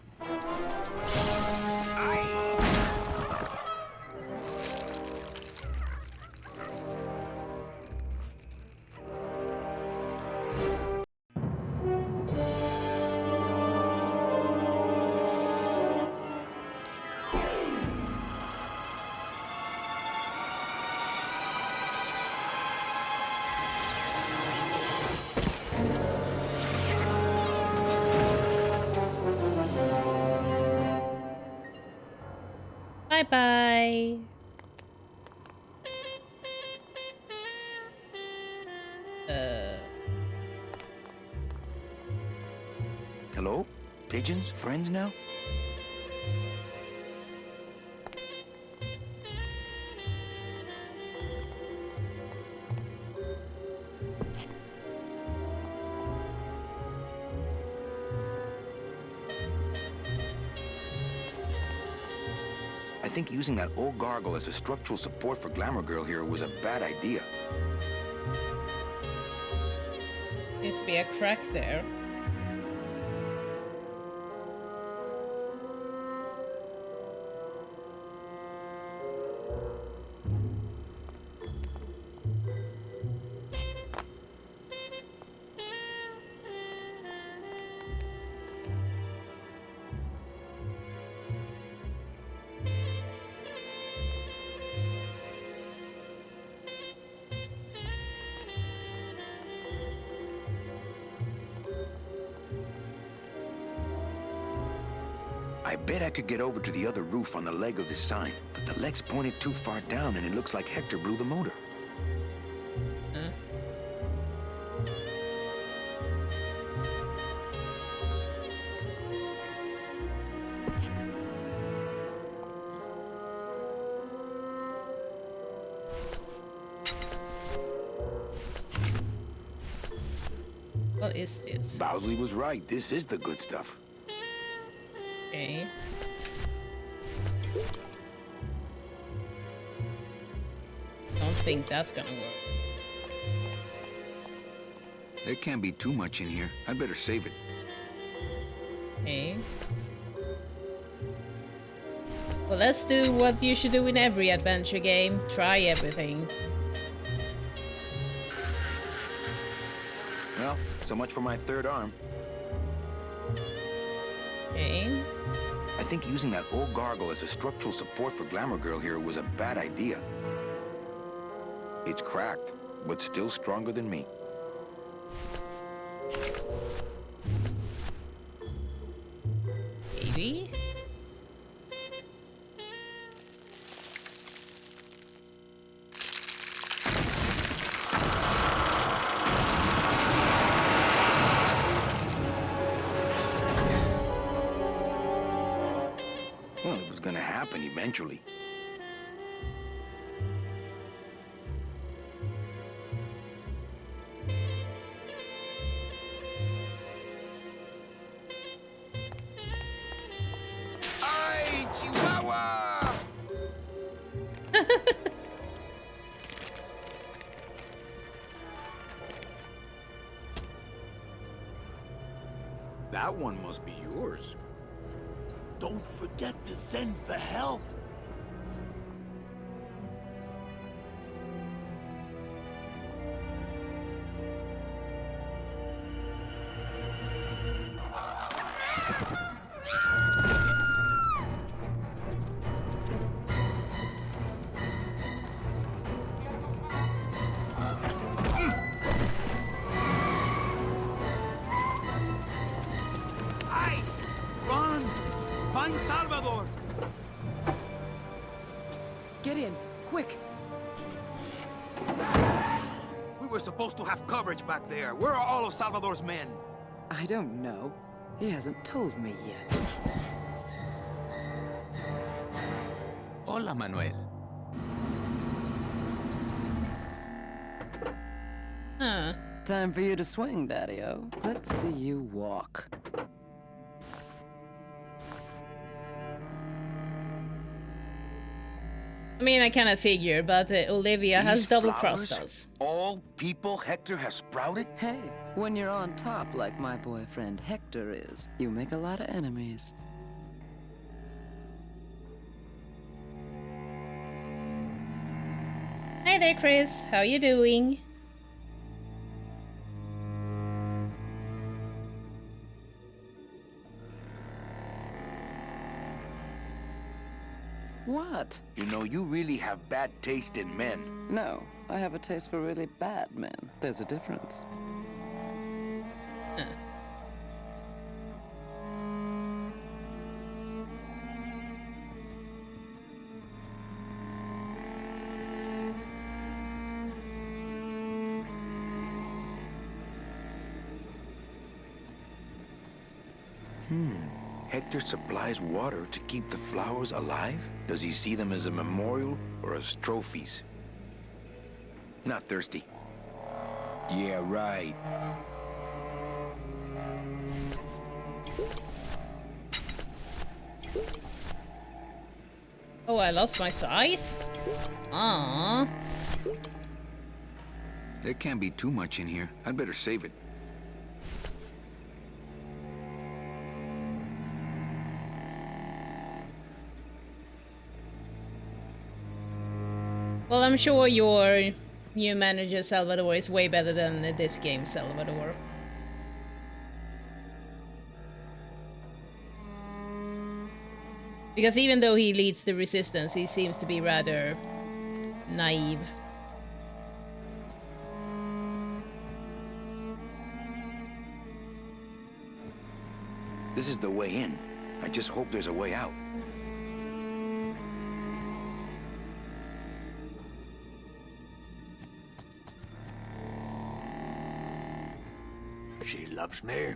Bye-bye. Hello? Pigeons? Friends now? I think using that old gargle as a structural support for Glamour Girl here was a bad idea. Seems to be a crack there. I bet I could get over to the other roof on the leg of this sign, but the leg's pointed too far down and it looks like Hector blew the motor. What is this? Bowsley was right. This is the good stuff. Okay. Don't think that's gonna work. There can't be too much in here. I'd better save it. Okay. Well, let's do what you should do in every adventure game. Try everything. Well, so much for my third arm. Okay. I think using that old gargle as a structural support for Glamour Girl here was a bad idea. It's cracked, but still stronger than me. Maybe? Well, it was gonna happen eventually. Ay, Chihuahua! That one must be yours. Don't forget to send for help. Ay! Run! Find Salvador! Get in, quick. We were supposed to have coverage back there. Where are all of Salvador's men? I don't know. He hasn't told me yet. Hola, Manuel. Huh. Time for you to swing, Daddy-O. Let's see you walk. I mean, I kind of figured, but Olivia has These double-crossed flowers? us. All people Hector has sprouted? Hey, when you're on top like my boyfriend Hector is, you make a lot of enemies. Hey there, Chris. How you doing? What? You know, you really have bad taste in men. No, I have a taste for really bad men. There's a difference. Hector supplies water to keep the flowers alive? Does he see them as a memorial or as trophies? Not thirsty. Yeah, right. Oh, I lost my scythe? Aww. There can't be too much in here. I'd better save it. Well, I'm sure your new manager, Salvador, is way better than this game, Salvador. Because even though he leads the resistance, he seems to be rather naive. This is the way in. I just hope there's a way out. She loves me.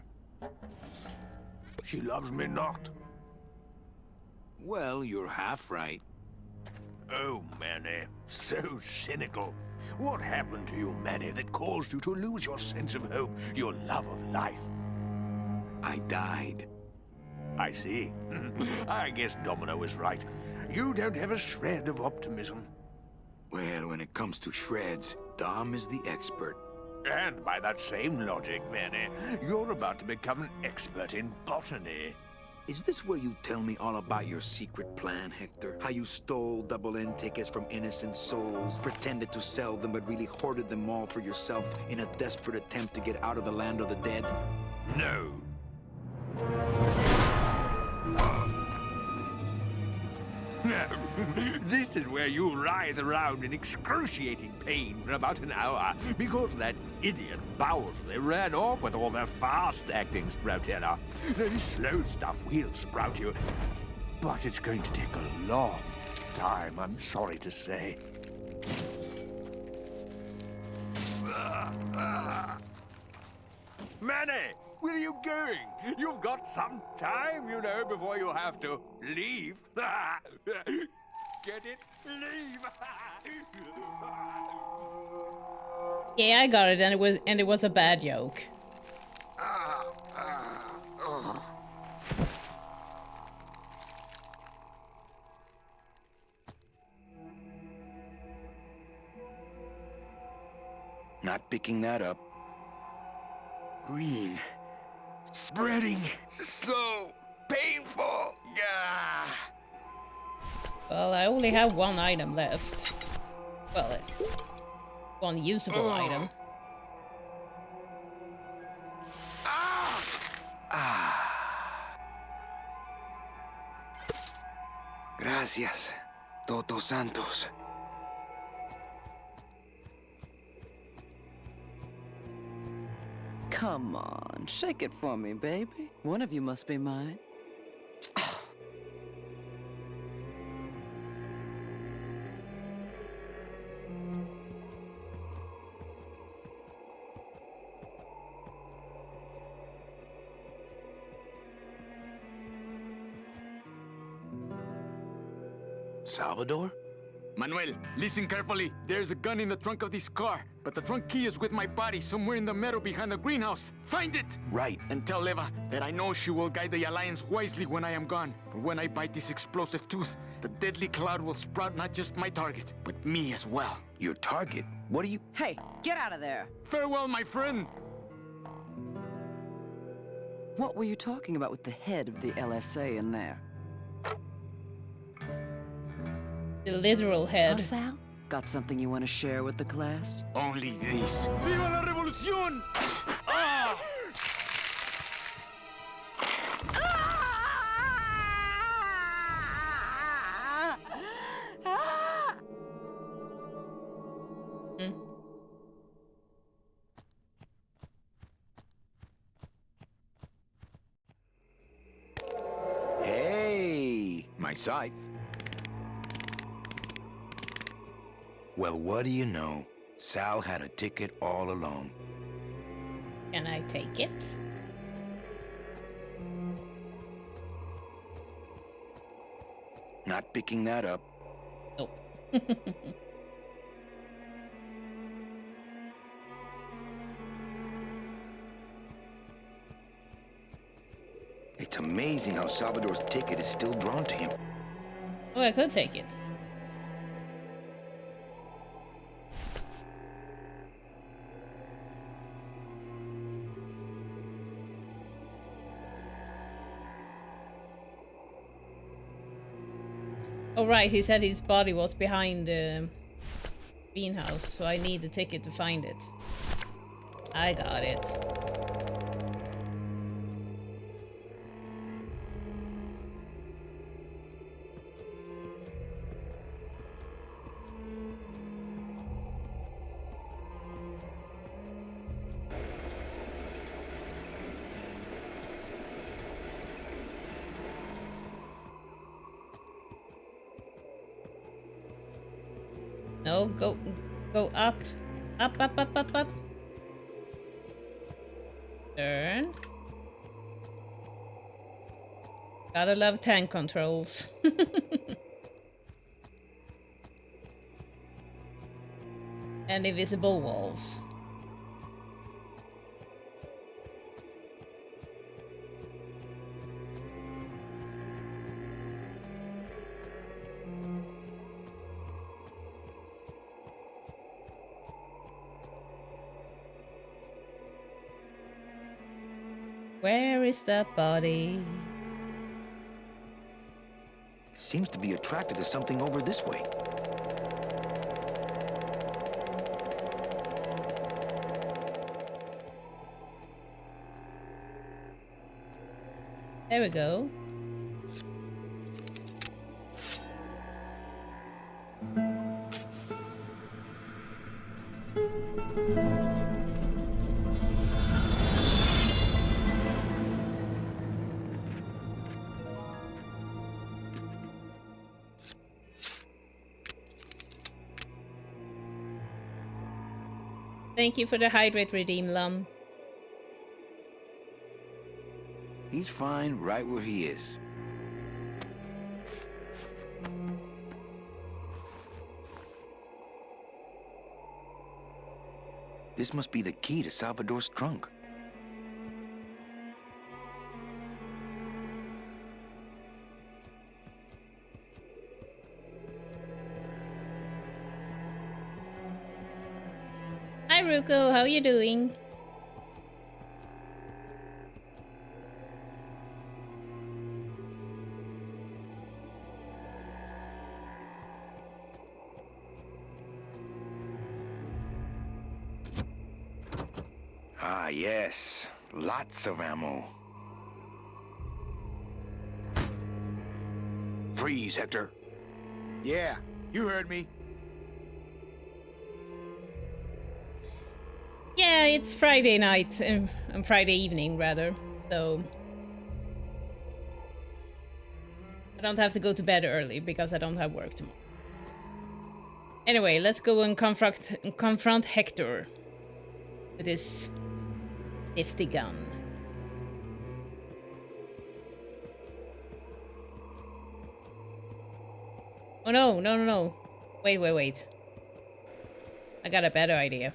She loves me not. Well, you're half right. Oh, Manny, so cynical. What happened to you, Manny, that caused you to lose your sense of hope, your love of life? I died. I see. I guess Domino was right. You don't have a shred of optimism. Well, when it comes to shreds, Dom is the expert. And by that same logic, Manny, you're about to become an expert in botany. Is this where you tell me all about your secret plan, Hector? How you stole double-N tickets from innocent souls, pretended to sell them, but really hoarded them all for yourself in a desperate attempt to get out of the land of the dead? No. No. This is where you writhe around in excruciating pain for about an hour because that idiot Bowsley ran off with all the fast-acting Sproutella. This slow stuff will sprout you, but it's going to take a long time, I'm sorry to say. Manny, where are you going? You've got some time, you know, before you have to leave. Get it? Leave. Yeah, I got it, and it was a bad joke. Not picking that up. Green. Spreading. So painful. Gah. Well, I only have one item left. Well, one usable item. Gracias, Toto Santos. Come on, shake it for me, baby. One of you must be mine. Salvador? Manuel, listen carefully. There's a gun in the trunk of this car. but the trunk key is with my body somewhere in the meadow behind the greenhouse. Find it! Right. And tell Leva that I know she will guide the Alliance wisely when I am gone. For when I bite this explosive tooth, the deadly cloud will sprout not just my target, but me as well. Your target? What are you... Hey, get out of there! Farewell, my friend! What were you talking about with the head of the LSA in there? The literal head. Huh, Sal? Got something you want to share with the class? Only this. Viva la revolución! Ah! Hey, my scythe. Well, what do you know? Sal had a ticket all along. Can I take it? Not picking that up. Nope. It's amazing how Salvador's ticket is still drawn to him. Oh, I could take it. Oh right, he said his body was behind the greenhouse, so I need the ticket to find it. I got it. No, go up. Up. Turn. Gotta love tank controls. And invisible walls. Where is that body? Seems to be attracted to something over this way. There we go. Thank you for the hydrate redeem, Lum. He's fine right where he is. This must be the key to Salvador's trunk. Hi Ruko, how you doing? Ah, yes. Lots of ammo. Freeze, Hector. Yeah, you heard me. Yeah, it's Friday night, Friday evening rather, so I don't have to go to bed early because I don't have work tomorrow. Anyway, let's go and confront Hector with his nifty gun. Oh no. Wait. I got a better idea.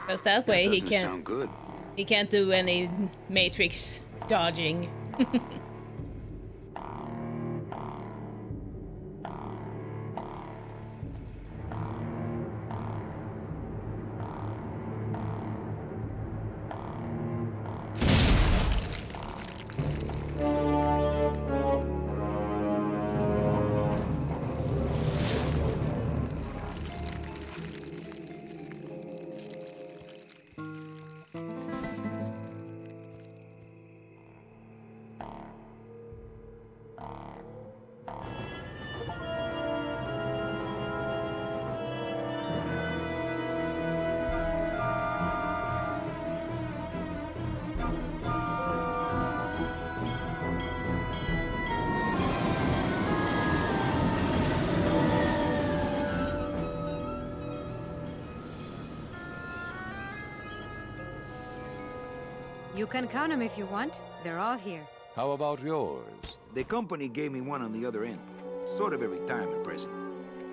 Because that way That he doesn't can't. sound good. He can't do any matrix dodging. You can count them if you want. They're all here. How about yours? The company gave me one on the other end. Sort of a retirement present.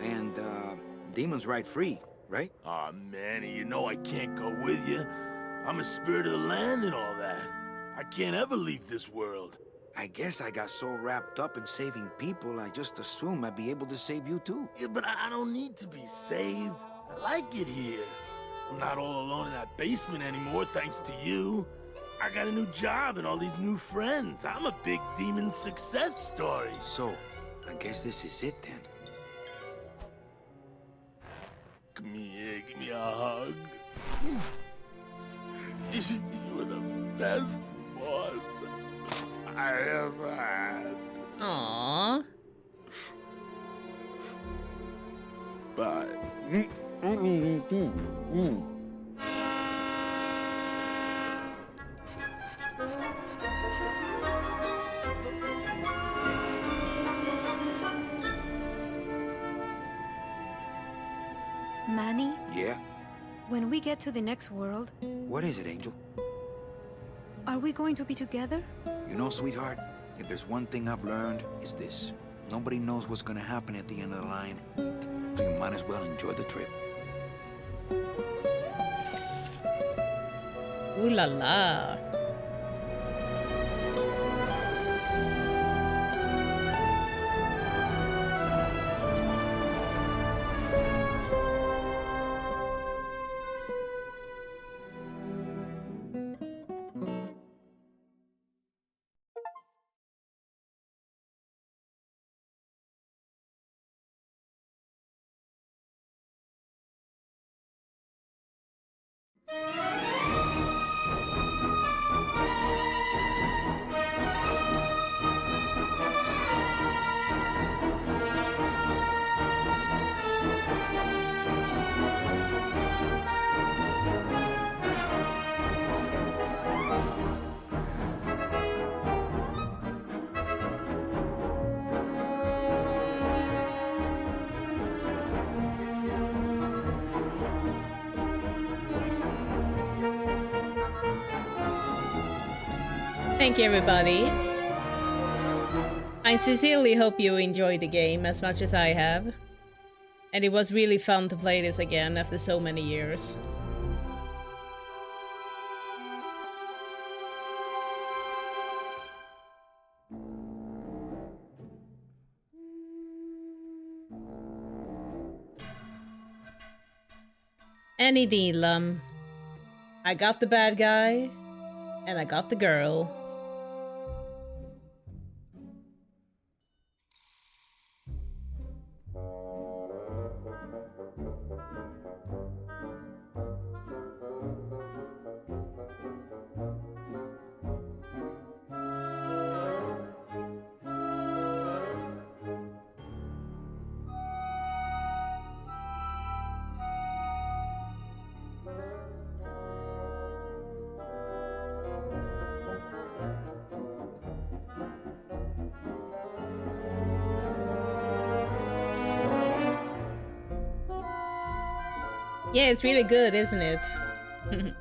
And, demons ride free, right? Aw, Manny, you know I can't go with you. I'm a spirit of the land and all that. I can't ever leave this world. I guess I got so wrapped up in saving people, I just assumed I'd be able to save you too. Yeah, but I don't need to be saved. I like it here. I'm not all alone in that basement anymore, thanks to you. I got a new job and all these new friends. I'm a big demon success story. So, I guess this is it then. Come here, give me a hug. Oof. You were the best boss I ever had. Aww. Bye. Manny, Yeah? when we get to the next world, What is it, Angel? are we going to be together? You know, sweetheart, if there's one thing I've learned, it's this. Nobody knows what's gonna happen at the end of the line. So you might as well enjoy the trip. Ooh la la. Thank you, everybody. I sincerely hope you enjoyed the game as much as I have. And it was really fun to play this again after so many years. Any deal, I got the bad guy, and I got the girl. Yeah, it's really good, isn't it? I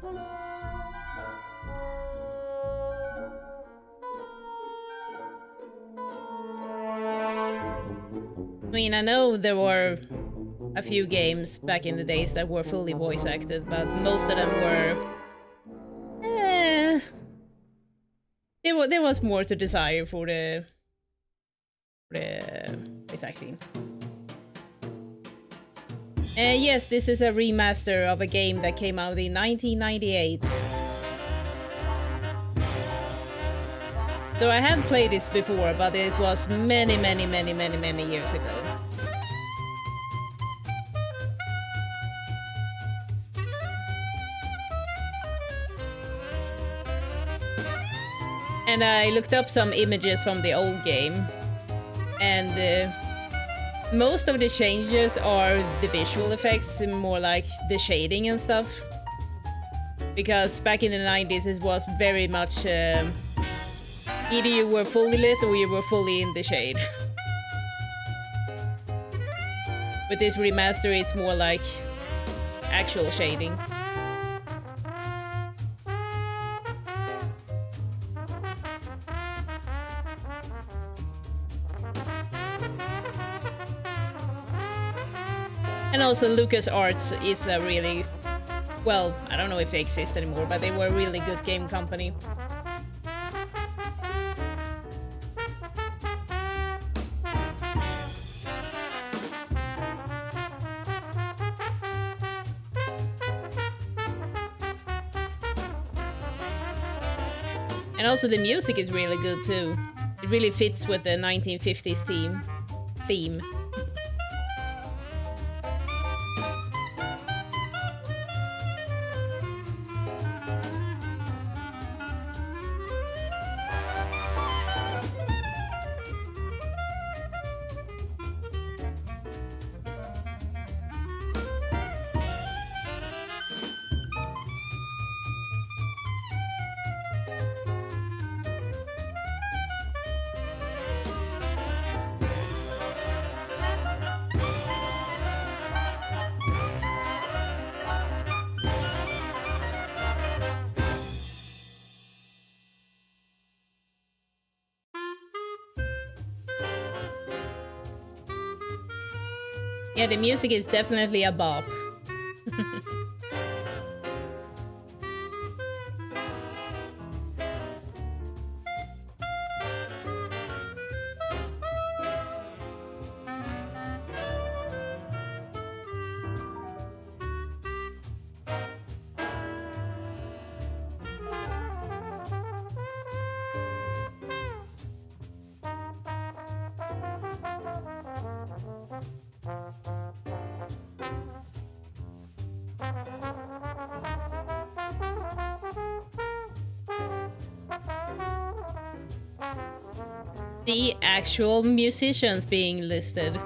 mean, I know there were a few games back in the days that were fully voice acted, but most of them were... there was more to desire for the voice acting. Yes, this is a remaster of a game that came out in 1998. So I have played this before, but it was many years ago. And I looked up some images from the old game, and most of the changes are the visual effects, more like the shading and stuff. Because back in the 90s it was very much either you were fully lit or you were fully in the shade. With this remaster it's more like actual shading. And also LucasArts is a really, well, I don't know if they exist anymore, but they were a really good game company. And also the music is really good too. It really fits with the 1950s theme. Yeah, the music is definitely a bop. The actual musicians being listed.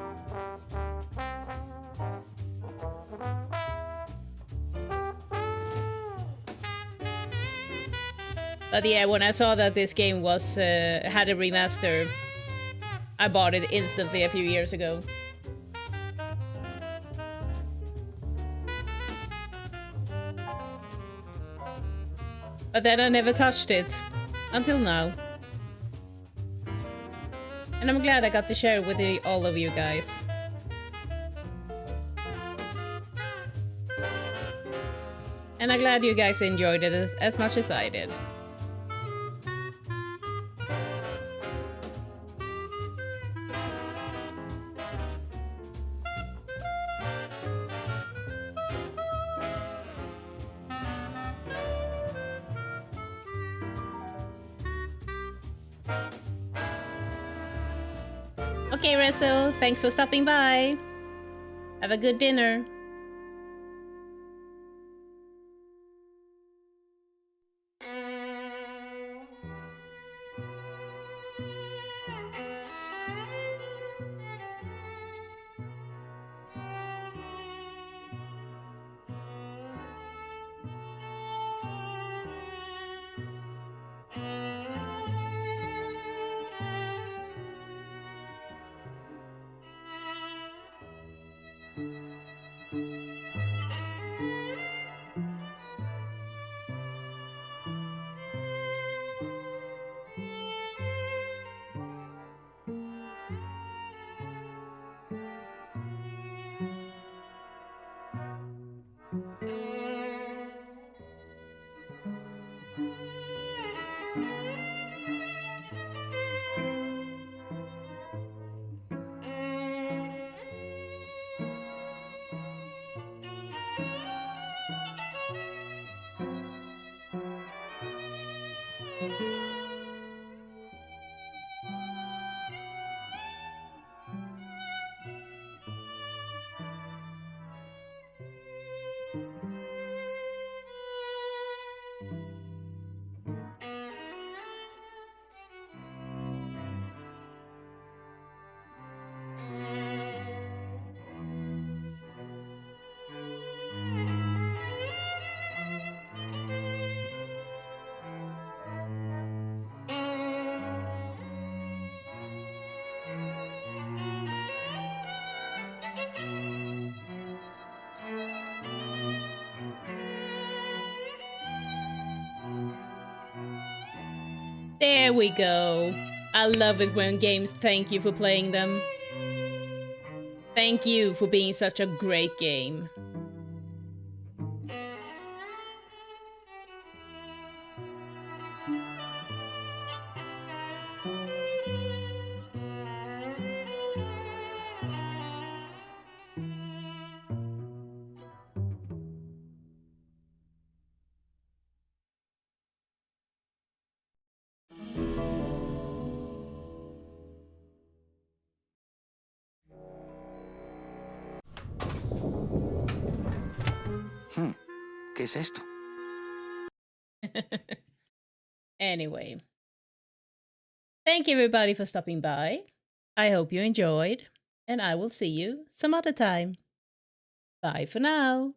But yeah, when I saw that this game was had a remaster, I bought it instantly a few years ago. But then I never touched it until now. And I'm glad I got to share it with all of you guys. And I'm glad you guys enjoyed it as much as I did. Okay, Rezo, thanks for stopping by. Have a good dinner. There we go. I love it when games thank you for playing them. Thank you for being such a great game. ¿Qué es esto? Anyway. Thank you everybody for stopping by. I hope you enjoyed, and I will see you some other time. Bye for now.